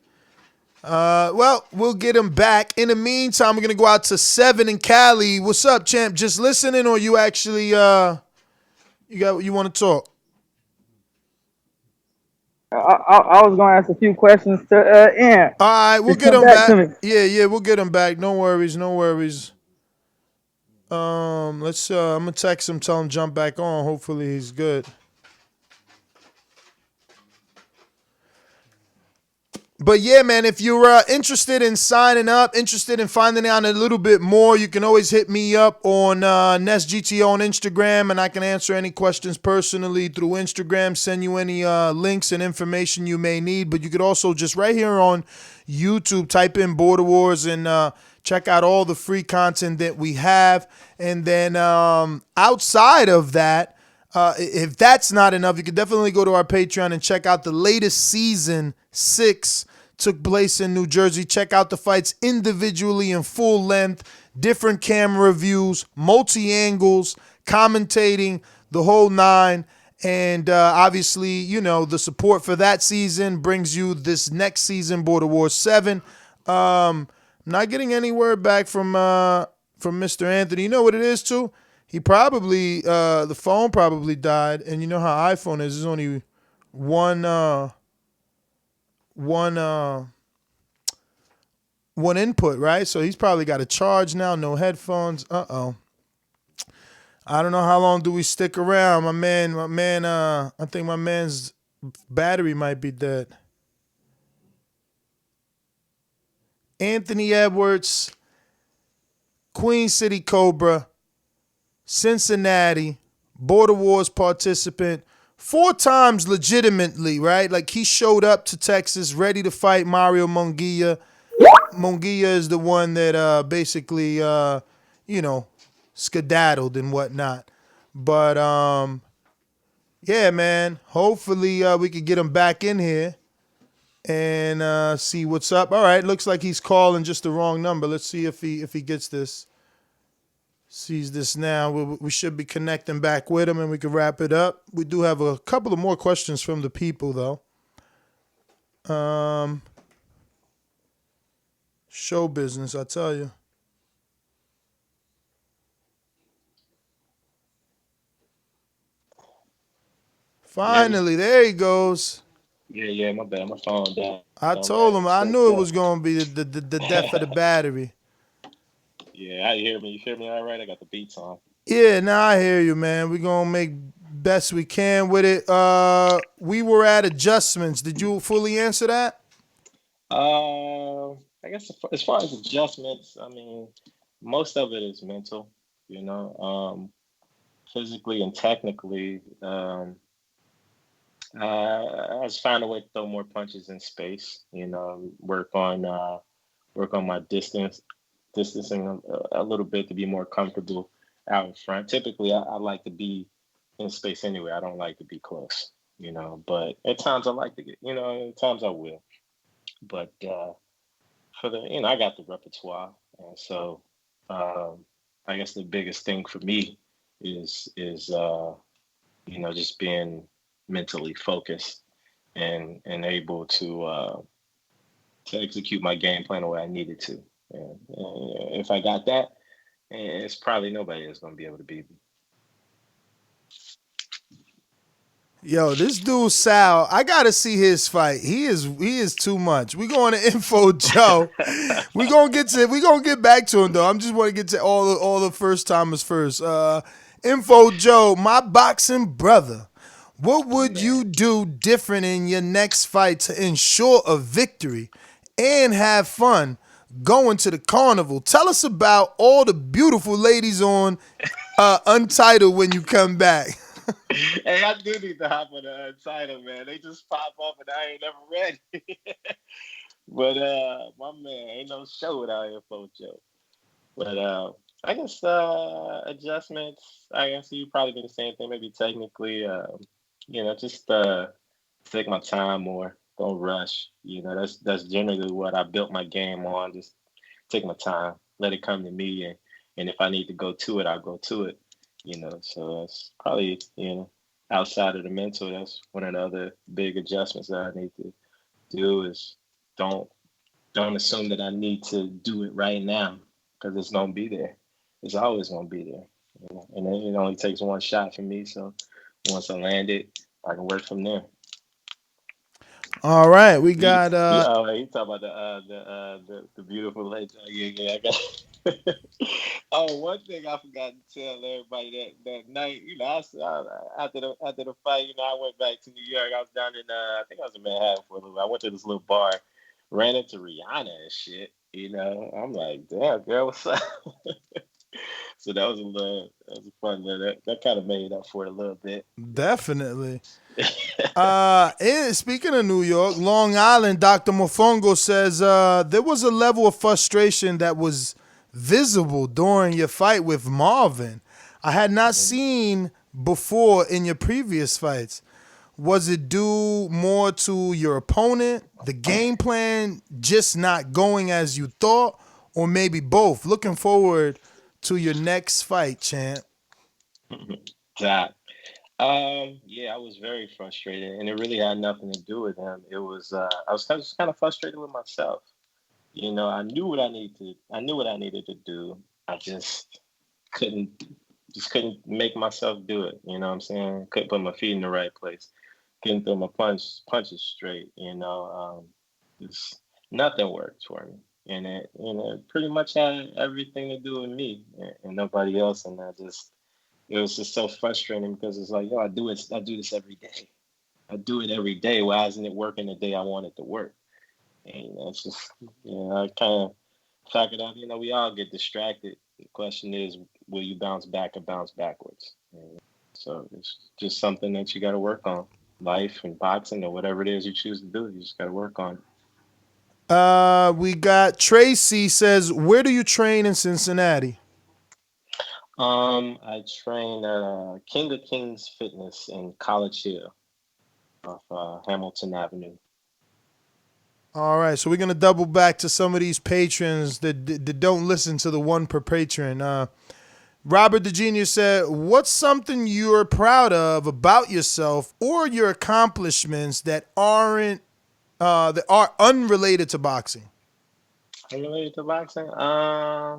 Well, we'll get him back. In the meantime, we're gonna go out to Seven in Cali. What's up, champ? Just listening, or you actually you want to talk? I was going to ask a few questions to Ant. All right, we'll Just get come him back back. to me. Yeah, we'll get him back. No worries, no worries. Let's. I'm gonna text him, tell him jump back on. Hopefully he's good. But yeah, man, if you're interested in signing up, interested in finding out a little bit more, you can always hit me up on NestGTO on Instagram, and I can answer any questions personally through Instagram, send you any links and information you may need. But you could also just right here on YouTube type in Border Wars and check out all the free content that we have. And then outside of that, if that's not enough, you can definitely go to our Patreon and check out the latest season 6 took place in New Jersey. Check out the fights individually in full length, different camera views, multi-angles, commentating, the whole nine. And obviously, you know, the support for that season brings you this next season, Border Wars 7. Not getting any word back from Mr. Anthony. You know what it is, too? He probably, the phone probably died. And you know how iPhone is. There's only one input, right? So he's probably got a charge now, no headphones. I don't know how long do we stick around. My man, I think my man's battery might be dead. Anthony Edwards, Queen City Cobra, Cincinnati, Border Wars participant, 4 times legitimately, right? Like he showed up to Texas ready to fight Mario Munguia. Munguia is the one that basically, skedaddled and whatnot. But yeah, man. Hopefully we could get him back in here and see what's up. All right, looks like he's calling just the wrong number. Let's see if he gets this. Sees this now. We should be connecting back with him and we can wrap it up. We do have a couple of more questions from the people though. Show business, I tell you. Finally, there he goes. Yeah, my bad. My phone down. I told him I knew it was gonna be the death of the battery. Yeah, you hear me? You hear me all right? I got the beats on. Yeah, now I hear you, man. We're gonna make best we can with it. We were at adjustments. Did you fully answer that? I guess as far as adjustments, I mean, most of it is mental, you know, physically and technically. I just found a way to throw more punches in space, you know, work on my distancing a little bit to be more comfortable out in front. Typically, I like to be in space anyway. I don't like to be close, you know, but at times I like to get, you know, at times I will. But for the, you know, I got the repertoire. And so I guess the biggest thing for me is you know, just being mentally focused and able to execute my game plan the way I needed to. And if I got that, it's probably nobody that's going to be able to beat me. Yo, this dude Sal, I gotta see his fight. He is too much. We going to Info Joe. we gonna get back to him though. I'm just want to get to all the first timers first. Info Joe, my boxing brother. What would you do different in your next fight to ensure a victory and have fun going to the carnival? Tell us about all the beautiful ladies on Untitled when you come back. Hey, I do need to hop on the Untitled, man. They just pop up and I ain't never ready. But my man, ain't no show without Info Joe. But I guess adjustments. I guess you probably do the same thing. Maybe technically, just take my time more. Don't rush. That's generally what I built my game on. Just take my time, let it come to me, and if I need to go to it, I'll go to it. So that's probably outside of the mental. That's one of the other big adjustments that I need to do is don't don't assume that I need to do it right now because it's gonna be there. It's always gonna be there. And then it only takes one shot for me. So once I land it, I can work from there. All right, we You, got you talk about the beautiful lady. Yeah, I got. Oh, one thing I forgot to tell everybody that night. After the fight, I went back to New York. I was down in I think I was in Manhattan for a little bit. I went to this little bar, ran into Rihanna and shit. I'm like, damn girl, what's up? So that was a fun little that kind of made up for it a little bit. definitely. Speaking of New York, Long Island, Dr. Mofongo says there was a level of frustration that was visible during your fight with Marvin. I had not seen before in your previous fights. Was it due more to your opponent, the game plan just not going as you thought, or maybe both? Looking forward to your next fight, champ. That yeah, I was very frustrated, and it really had nothing to do with him. It was I was kind of frustrated with myself. I knew what I knew what I needed to do. I couldn't couldn't make myself do it. You know what I'm saying? Couldn't put my feet in the right place. Couldn't throw my punches straight. Just nothing worked for me, and it pretty much had everything to do with me and nobody else. And it was just so frustrating because it's like, yo, I do this every day. I do it every day. Why isn't it working the day I want it to work? And it's just, I kind of figured out, we all get distracted. The question is, will you bounce back or bounce backwards? And so it's just something that you got to work on. Life and boxing or whatever it is you choose to do, you just got to work on it. We got Tracy says, where do you train in Cincinnati? I train at King of Kings Fitness in College Hill off Hamilton Avenue. All right, so we're gonna double back to some of these patrons that don't listen to the one per patron. Robert the Genius said, "What's something you're proud of about yourself or your accomplishments that are unrelated to boxing?" Unrelated to boxing, I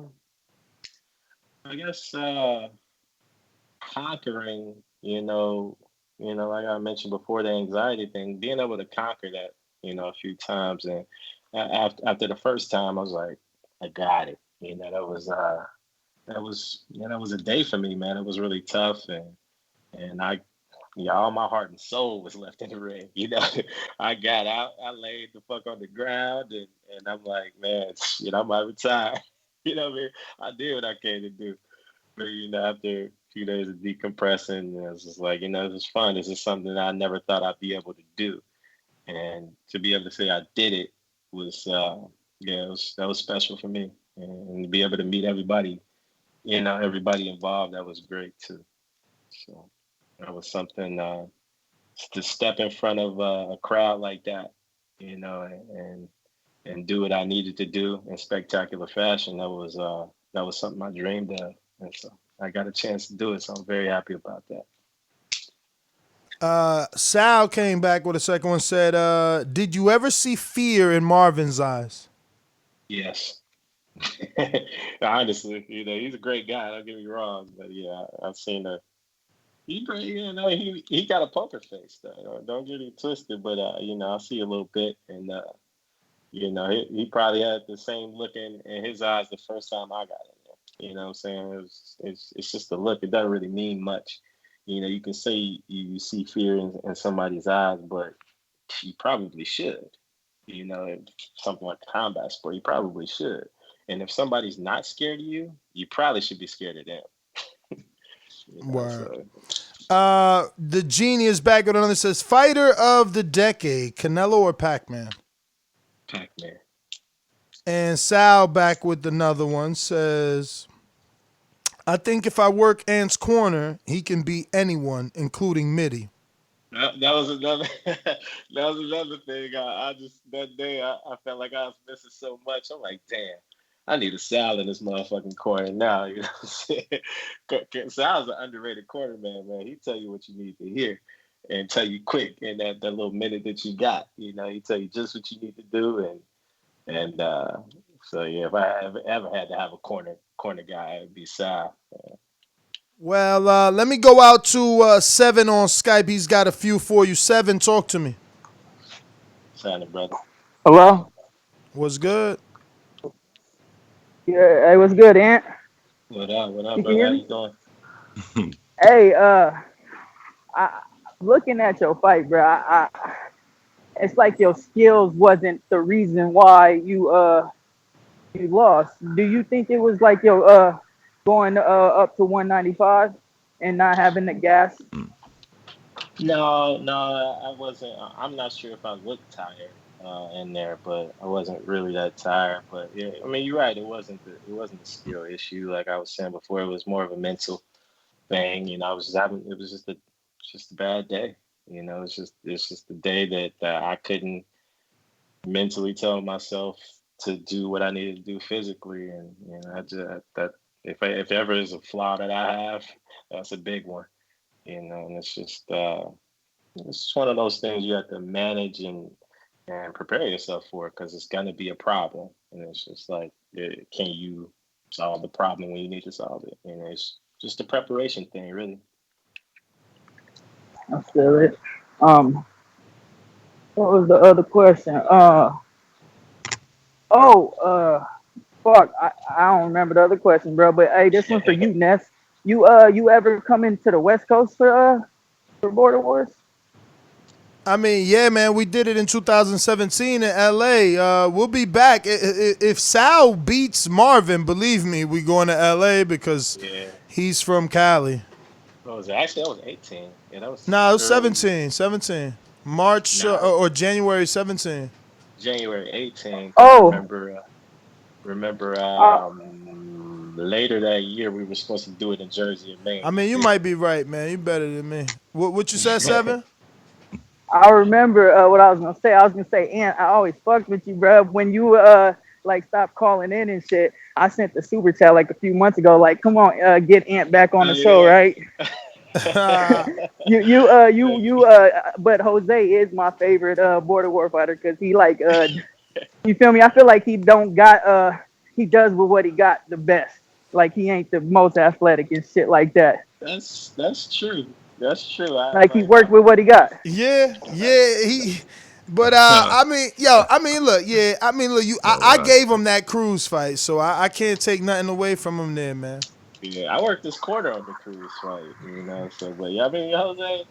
guess conquering. Like I mentioned before, the anxiety thing, being able to conquer that, a few times, and after the first time, I was like, I got it. That was a day for me, man. It was really tough, and all my heart and soul was left in the ring. I got out, I laid the fuck on the ground, and I'm like, man, I might retire. What I mean? I did what I came to do. But after a few days of decompressing, it was just like, this is fun. This is something that I never thought I'd be able to do, and to be able to say I did it was, that was special for me, and to be able to meet everybody. Everybody involved, that was great too. So that was something to step in front of a crowd like that, and do what I needed to do in spectacular fashion. That was something I dreamed of, and so I got a chance to do it. So I'm very happy about that. Sal came back with a second one. Said, "Did you ever see fear in Marvin's eyes?" Yes. Honestly, he's a great guy. Don't get me wrong, but yeah, I've seen he got a poker face though. Don't get it twisted, but I see a little bit, and he probably had the same look in his eyes the first time I got in there. You know what I'm saying? It's just a look. It doesn't really mean much. You can say you see fear in somebody's eyes, but you probably should. Something like a combat sport, you probably should. And if somebody's not scared of you, you probably should be scared of them. Word. The Genius back with another says, "Fighter of the decade, Canelo or Pac-Man?" Pac-Man. And Sal back with another one says, I think if I work Ant's corner, he can beat anyone, including Mitty. That was another that was another thing. I just that day I felt like I was missing so much. I'm like, damn, I need a Sal in this motherfucking corner now. You know what I'm saying? Sal's an underrated cornerman, man. He tell you what you need to hear and tell you quick in that little minute that you got. You know, he tell you just what you need to do and so yeah, if I ever had to have a corner guy, it'd be Sal. Well, let me go out to Seven on Skype. He's got a few for you. Seven, talk to me. Sign it, brother. Hello? What's good? Yeah, hey, what's good, Ant? What up, You brother? can hear How me? you doing? Hey, looking at your fight, bro, it's like your skills wasn't the reason why you lost. Do you think it was like your going up to 195 and not having the gas? No, I wasn't. I'm not sure if I looked tired in there, but I wasn't really that tired. But yeah, I mean, you're right. It wasn't a skill issue like I was saying before. It was more of a mental thing. You know, I was just having. It was just a bad day. You know, it's just the day that I couldn't mentally tell myself to do what I needed to do physically, and you know, I just that if ever is a flaw that I have, that's a big one. You know, and it's just one of those things you have to manage and prepare yourself for because it's gonna be a problem, and it's just like, can you solve the problem when you need to solve it? And it's just a preparation thing, really. I feel it. What was the other question? Fuck, I don't remember the other question, bro. But hey, this one for you, Ness. You ever come into the West Coast for Border Wars? I mean, yeah, man, we did it in 2017 in LA. We'll be back. If Sal beats Marvin, believe me, we going to LA because Yeah. he's from Cali. What was it? Actually, that was 18. Yeah, that was No, it was early. 17. March Nah, or January 17. January 18th. I Oh, remember uh, later that year we were supposed to do it in Jersey and I Maine. mean, you might be right, man. You better than me. What you said, Seven? I remember what I was gonna say. I was gonna say, Ant, I always fucked with you, bro. When you like stopped calling in and shit, I sent the super chat like a few months ago. Like, come on, get Ant back on Oh the show, yeah. right? But Jose is my favorite border war fighter because he like you feel me? I feel like he don't got he does with what he got the best. Like he ain't the most athletic and shit like that. That's true. That's true. Like he worked with what he got. Yeah, he. But I mean, look, you. I gave him that cruise fight, so I can't take nothing away from him there, man. Yeah, I worked this quarter on the cruise fight, you know. So, but yeah, I mean, Jose,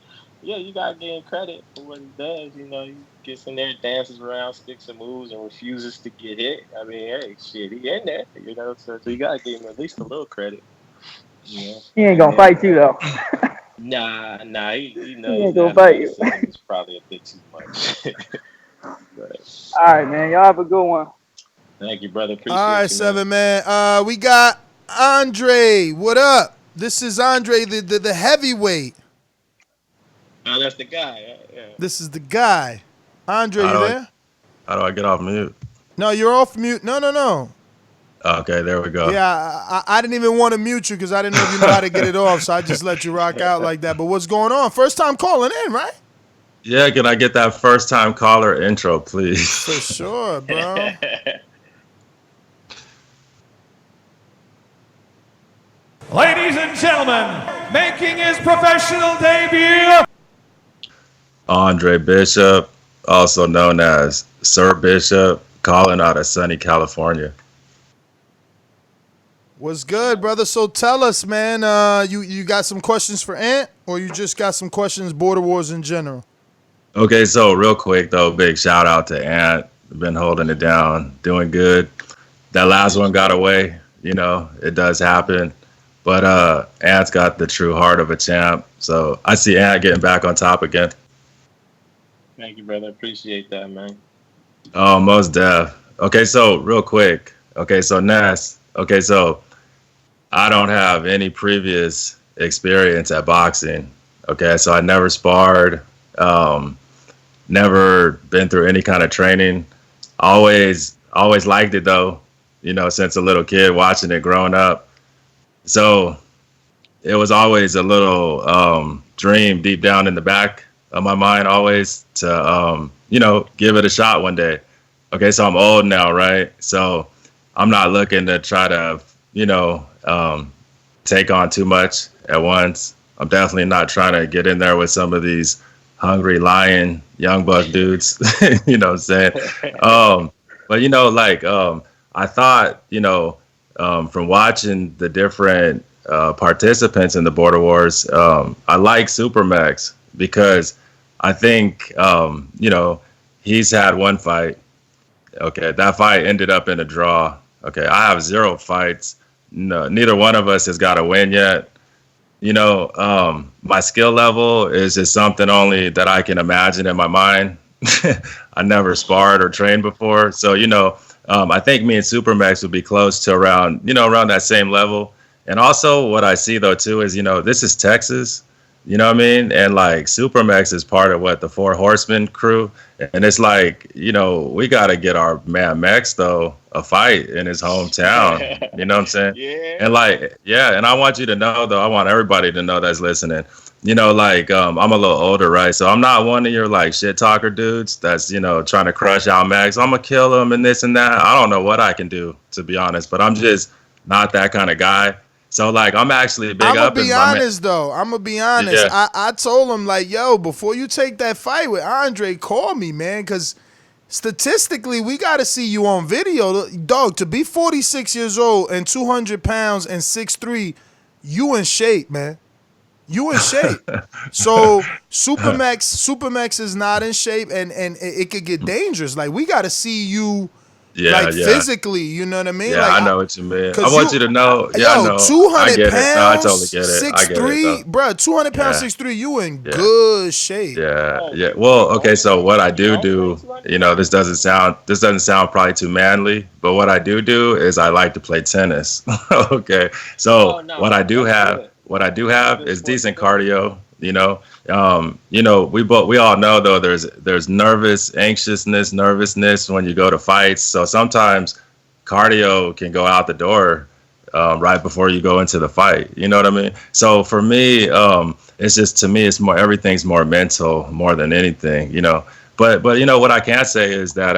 yeah, you gotta give him credit for what he does. You know, he gets in there, dances around, sticks and moves, and refuses to get hit. I mean, hey, shit, he in there, you know. So you gotta give him at least a little credit, you know. He ain't And gonna then, fight you though. nah, he He knows ain't the gonna fight you. athleticism is probably a bit too much. But All right, man. Y'all have a good one. thank you, brother. All right, Appreciate you, man. Seven, man. We got Andre. What up? This is Andre, the heavyweight. Oh, that's the guy. Yeah. This is the guy. Andre, How you do I there? how do I get off mute? No, you're off mute. No. Okay, there we go. Yeah, I didn't even want to mute you because I didn't know if you know how to get it off, so I just let you rock out like that. But what's going on? First time calling in, right? Yeah, can I get that first time caller intro, please? For sure, bro. Ladies and gentlemen, making his professional debut, Andre Bishop, also known as Sir Bishop, calling out of sunny California. What's good, brother? So tell us, man, you got some questions for Ant, or you just got some questions Border Wars in general? Okay, so real quick though, big shout out to Ant. Been holding it down, doing good. That last one got away, you know, it does happen. But Ant's got the true heart of a champ. So I see Ant getting back on top again. Thank you, brother. Appreciate that, man. Oh, most def. Okay, so real quick. Okay, so Ness. Okay, so I don't have any previous experience at boxing. Okay, so I never sparred, never been through any kind of training. Always liked it though, since a little kid watching it growing up. So it was always a little dream deep down in the back of my mind, always to give it a shot one day. Okay, so I'm old now, right? So I'm not looking to try to take on too much at once. I'm definitely not trying to get in there with some of these hungry lion young buck dudes. You know what I'm saying? But I thought, from watching the different participants in the Border Wars, I like SuperMEX because I think he's had one fight. Okay, that fight ended up in a draw. Okay, I have 0 fights. No, neither one of us has got a win yet. My skill level is just something only that I can imagine in my mind. I never sparred or trained before. So, I think me and SuperMEX would be close to around that same level. And also what I see though too is, this is Texas, you know what I mean? And like SuperMEX is part of the 4 Horsemen crew. And it's like, we got to get our man Mex though a fight in his hometown. You know what I'm saying? Yeah. And and I want you to know though, I want everybody to know that's listening. I'm a little older, right? So I'm not one of your like shit talker dudes that's, trying to crush out Max. I'm gonna kill him and this and that. I don't know what I can do, to be honest, but I'm just not that kind of guy. So I'm actually big up. I'm gonna be honest. Yeah. I told him like, yo, before you take that fight with Andre, call me, man, because statistically we got to see you on video, dog. To be 46 years old and 200 pounds and 6'3", you in shape, man. You in shape. So SuperMEX is not in shape, and it could get dangerous. Like we got to see you. Physically, you know what I mean? Yeah, like, I know what you mean. I want you to know. Yeah, yo, I know. 200 pounds, I totally get it. 6'3", bro. 200 pounds, 6'3", you in good shape. Yeah. Well, okay. So what I do, this doesn't sound probably too manly, but what I do is I like to play tennis. Okay. So what I do have is decent cardio. We all know though there's nervousness when you go to fights. So sometimes cardio can go out the door right before you go into the fight. You know what I mean? So for me, it's just, to me, it's more, everything's more mental more than anything. But what I can say is that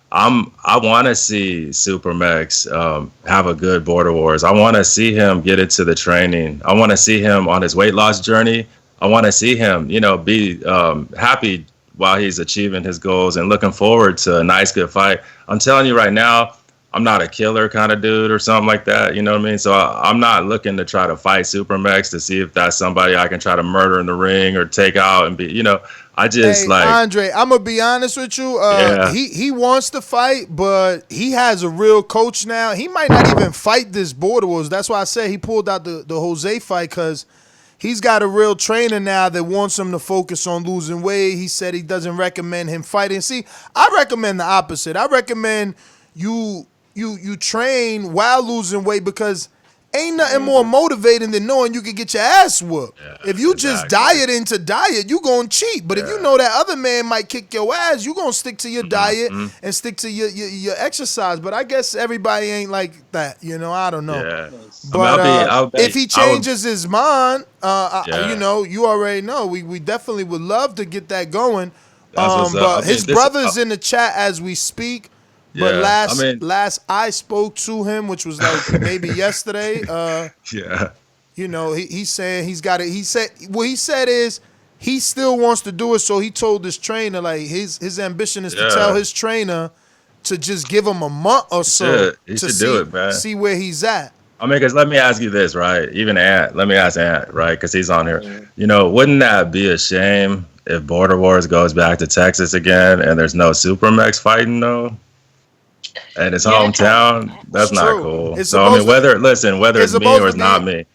I want to see SuperMEX have a good Border Wars. I want to see him get into the training. I want to see him on his weight loss journey. I want to see him, be happy while he's achieving his goals and looking forward to a nice, good fight. I'm telling you right now, I'm not a killer kind of dude or something like that. You know what I mean? So I'm not looking to try to fight SuperMEX to see if that's somebody I can try to murder in the ring or take out and be, I just Andre, I'm gonna be honest with you. He wants to fight, but he has a real coach now. He might not even fight this Border Wars. That's why I said he pulled out the Jose fight, because he's got a real trainer now that wants him to focus on losing weight. He said he doesn't recommend him fighting. See, I recommend the opposite. I recommend you train while losing weight, because ain't nothing more motivating than knowing you can get your ass whooped. Yeah, if you just diet into diet, you gonna cheat. But if you know that other man might kick your ass, you gonna stick to your diet and stick to your exercise. But I guess everybody ain't like that, I don't know. Yeah. But if he changes his mind, you already know. We definitely would love to get that going. But his brother's in the chat as we speak. But last I spoke to him, which was like maybe yesterday, he's saying he's got it. He said what he said is he still wants to do it. So he told his trainer, like his ambition is to tell his trainer to just give him a month or so to see where he's at. I mean, because let me ask you this, right? Even Ant, let me ask Ant, right? Because he's on here. Wouldn't that be a shame if Border Wars goes back to Texas again and there's no SuperMEX fighting though? And his hometown, that's not cool. Whether it's me or it's not me,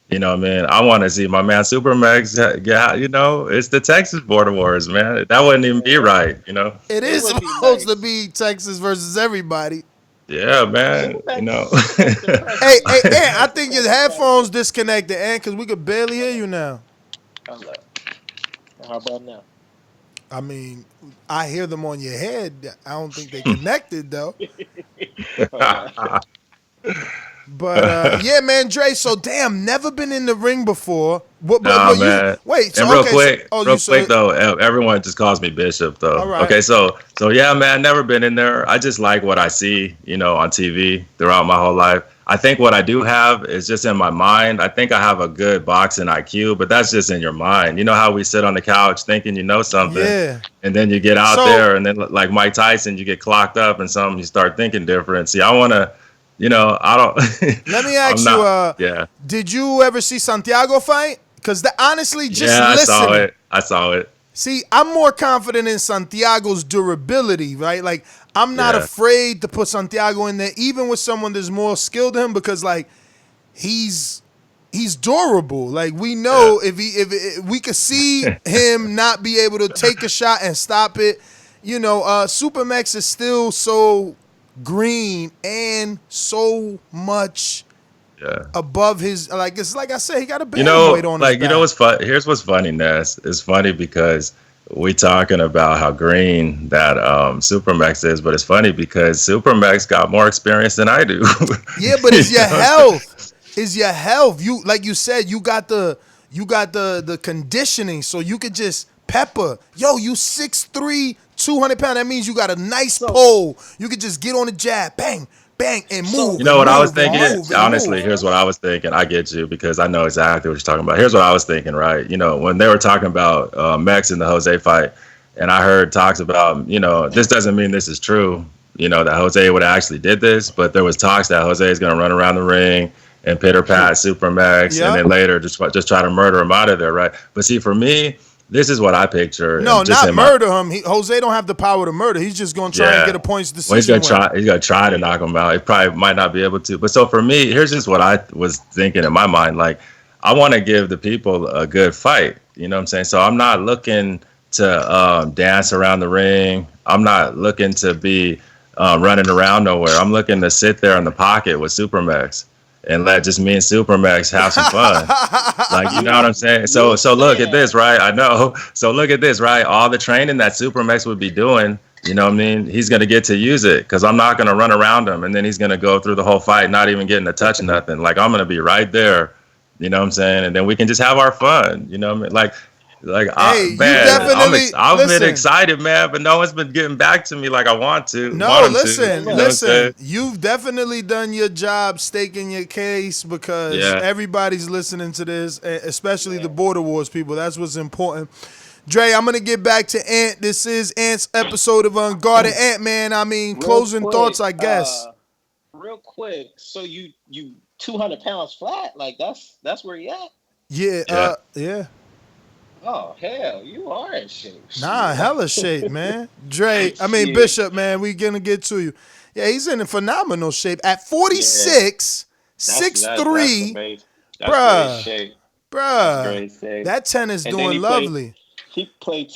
you know what I mean? I want to see my man SuperMEX get, it's the Texas Border Wars, man. That wouldn't even be right, It is supposed to be Texas versus everybody. Yeah, man. You Supermax, know. Supermax impressed Hey, me. hey, Ant, I think your Supermax is quite headphones good. disconnected, Ant, because we could barely hear you now. Hold up. How about now? I mean, I hear them on your head. I don't think they connected though. Hold up. But yeah, man, Dre. So damn, never been in the ring before. What? Nah, But you man. wait. And So okay. So oh, you real so quick though, everyone just calls me Bishop all though. right. Okay, so yeah, man, never been in there. I just like what I see, on TV throughout my whole life. I think what I do have is just in my mind. I think I have a good boxing IQ, but that's just in your mind. You know how we sit on the couch thinking you know something, Yeah. and then you get out So there, and then like Mike Tyson, you get clocked up and something, you start thinking different. See, I want to, I don't. let me I'm ask you. not. Yeah. Did you ever see Santiago fight? Because honestly, just Yeah, I saw listening. it. I saw it. See, I'm more confident in Santiago's durability, right? Like, I'm not Yeah. afraid to put Santiago in there, even with someone that's more skilled than him, because like he's durable. Like we Yeah. know if we could see him not be able to take a shot and stop it. SuperMEX is still so green and so much Yeah. above his it's like I said, he got a bantamweight on his back. What's fun? Here's what's funny, Ness. It's funny because we talking about how green that SuperMEX is, but it's funny because SuperMEX got more experience than I do. Yeah, but it's your health. It's your health. You like you said, you got the conditioning, so you could just pepper. Yo, you 6'3", 200 pounds. That means you got a nice pole. You could just get on the jab, bang, bang, and move. You know what I was and thinking? move and Honestly, move. here's what I was thinking. I get you because I know exactly what you're talking about. Here's what I was thinking, right? When they were talking about Mex and the Jose fight, and I heard talks about, this doesn't mean this is true, that Jose would have actually did this, but there was talks that Jose is going to run around the ring and pitter pat SuperMEX, and then later just try to murder him out of there, right? But see, for me, this is what I picture. No, just not murder him. Jose don't have the power to murder. He's just gonna try and get a points decision. Well, he's gonna try to knock him out. He probably might not be able to. But so for me, here's just what I was thinking in my mind. Like, I want to give the people a good fight. You know what I'm saying? So I'm not looking to dance around the ring. I'm not looking to be running around nowhere. I'm looking to sit there in the pocket with SuperMEX and let just me and SuperMEX have some fun. Like, you know what I'm saying? So look at this, right? I know. So look at this, right? All the training that SuperMEX would be doing, you know what I mean? He's going to get to use it because I'm not going to run around him. And then he's going to go through the whole fight, not even getting a touch, nothing. Like, I'm going to be right there. You know what I'm saying? And then we can just have our fun. You know what I mean? Hey, man, I've listen, been excited, man, but no one's been getting back to me like I want to. No, listen, you know listen. You've definitely done your job staking your case because everybody's listening to this, especially the Border Wars people. That's what's important. Dre, I'm gonna get back to Ant. This is Ant's episode of Unguarded. Ant, man. I mean, closing thoughts, I guess. Real quick. So you 200 pounds flat? Like that's where you at? Yeah. Oh hell, you are in shape. Nah, hella shape, man. Bishop, man, we gonna get to you. Yeah, he's in a phenomenal shape at 46, 6'3". Bruh, that tennis doing lovely. He played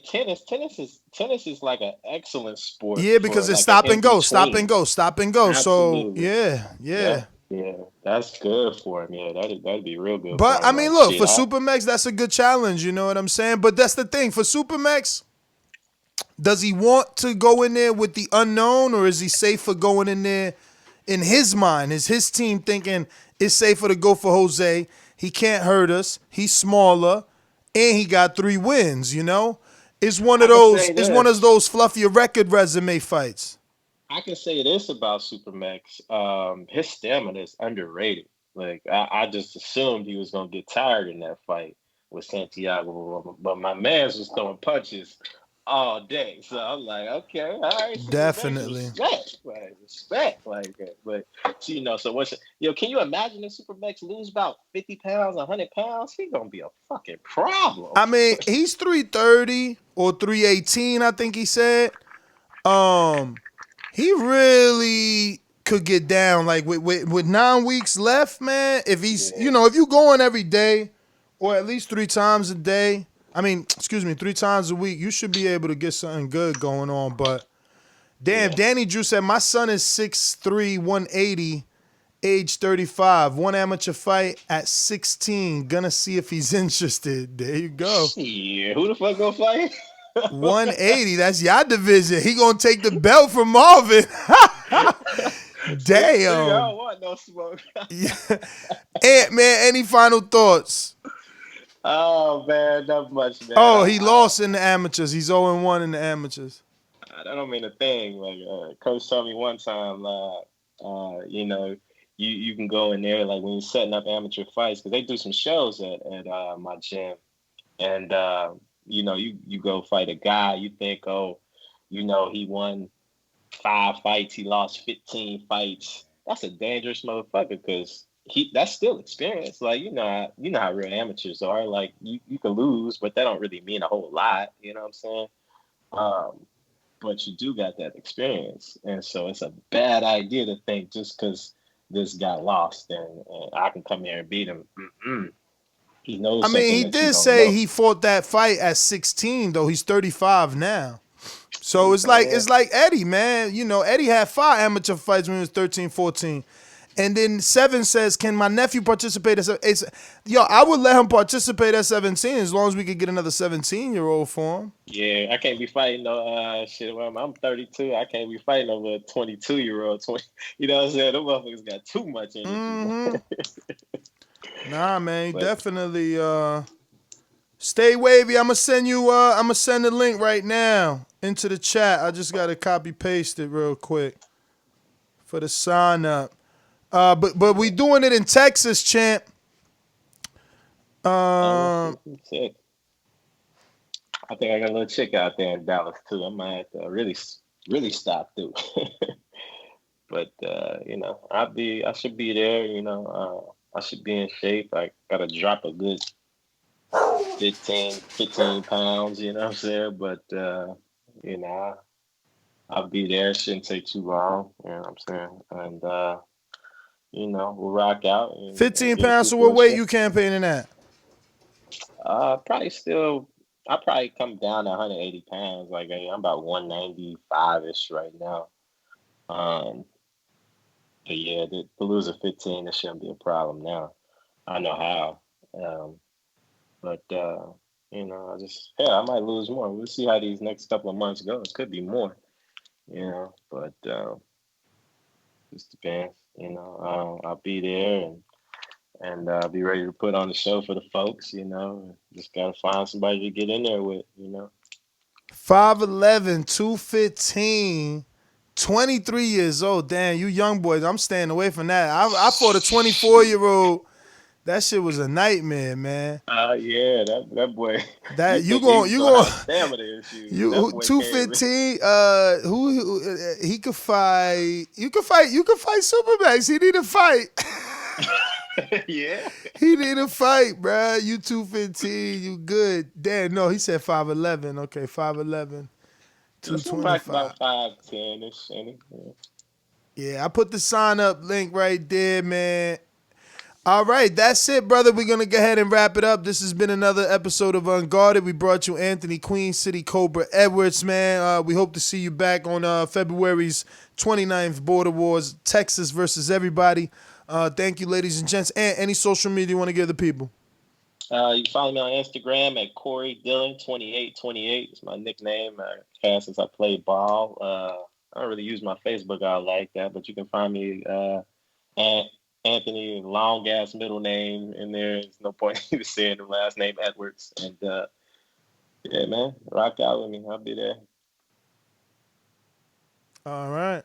tennis. Tennis is like an excellent sport. Yeah, because it's stop and go. Absolutely. So yeah. Yeah, that's good for him. Yeah, that'd be real good. But I mean, look, for SuperMEX, that's a good challenge. You know what I'm saying? But that's the thing for SuperMEX. Does he want to go in there with the unknown, or is he safer going in there? In his mind, is his team thinking it's safer to go for Jose? He can't hurt us. He's smaller, and he got 3 wins. It's one of those. It's one of those fluffier record resume fights. I can say this about SuperMEX. His stamina is underrated. Like I just assumed he was gonna get tired in that fight with Santiago, but my man's was throwing punches all day. So I'm like, okay, all right, definitely respect. But so what's can you imagine if SuperMEX lose about 50 pounds, 100 pounds? He's gonna be a fucking problem. I mean, he's 330 or 318, I think he said. He really could get down like with 9 weeks left, man. If he's if you going every day or at least 3 times a day, 3 times a week, you should be able to get something good going on. But Damn, Yeah. Danny Drew said, my son is 6'3", 180, age 35. One amateur fight at 16. Gonna see if he's interested. There you go. Shit, who the fuck gonna fight? 180, that's your division. He gonna take the belt from Marvin. 6'3", I Damn. don't want no smoke. Yeah. Ant-Man, any final thoughts? Oh man, not much, man. Oh, he lost in the amateurs. He's 0-1 in the amateurs. I don't mean a thing. Like Coach told me one time, you know, you can go in there like when you're setting up amateur fights because they do some shows at my gym, and you know, you go fight a guy, you think, oh, you know, he won 5 fights, he lost 15 fights. That's a dangerous motherfucker because that's still experience. Like you know how real amateurs are. Like you can lose, but that don't really mean a whole lot. You know what I'm saying? But you do got that experience, and so it's a bad idea to think just because this guy lost and I can come here and beat him. Mm-mm. He knows. I mean, he something that you did don't say know. he fought that fight at 16, though. He's 35 now. So it's like Eddie, man. You know, Eddie had 5 amateur fights when he was 13, 14. And then 7 says, can my nephew participate? I would let him participate at 17 as long as we could get another 17-year-old for him. Yeah, I can't be fighting no shit. Well, I'm 32. I can't be fighting over a 22-year-old. You know what I'm saying? Them motherfuckers got too much energy. Mm-hmm. Nah, man, But, definitely. Stay wavy. I'm gonna send the link right now into the chat. I just gotta copy paste it real quick for the sign up. But we doing it in Texas, champ. sick. I think I got a little chick out there in Dallas too. I might have to really stop through. But you know, I should be there. You know, I should be in shape. I gotta drop a good 15 pounds. You know what I'm saying? But you know, I'll be there. It shouldn't take too long. You know what I'm saying? And you know, we'll rock out. 15 pounds. So what weight you campaigning at? I'll probably come down to 180 pounds. Like I'm about 195-ish right now. But yeah, to lose a 15, it shouldn't be a problem now. I know how. But you know, I might lose more. We'll see how these next couple of months go. It could be more, you know, but just depends. You know, I'll be there and be ready to put on the show for the folks. You know, just gotta find somebody to get in there with. You know, 5'11", 215, 23 years old. Damn, you young boys. I'm staying away from that. I fought a 24-year-old. That shit was a nightmare, man. Yeah, that boy. That you going stamina issues. You 215. Who he could fight? You could fight SuperMEX. He need a fight. Yeah. He need a fight, bruh. You 215. You good? Damn, no. He said 5'11". Okay, 5'11". 225. About 5'10" ish. Yeah, I put the sign up link right there, man. All right, that's it, brother. We're going to go ahead and wrap it up. This has been another episode of Unguarded. We brought you Anthony Queen City Cobra Edwards, man. We hope to see you back on February's 29th Border Wars, Texas versus everybody. Thank you, ladies and gents. And any social media you want to give the people? You can follow me on Instagram at Corey Dillon 2828. It's my nickname. Since I play ball. I don't really use my Facebook out like that, but you can find me at Anthony, long ass middle name in there. There's no point in saying the last name Edwards. And yeah, man, rock out with me. I'll be there. All right.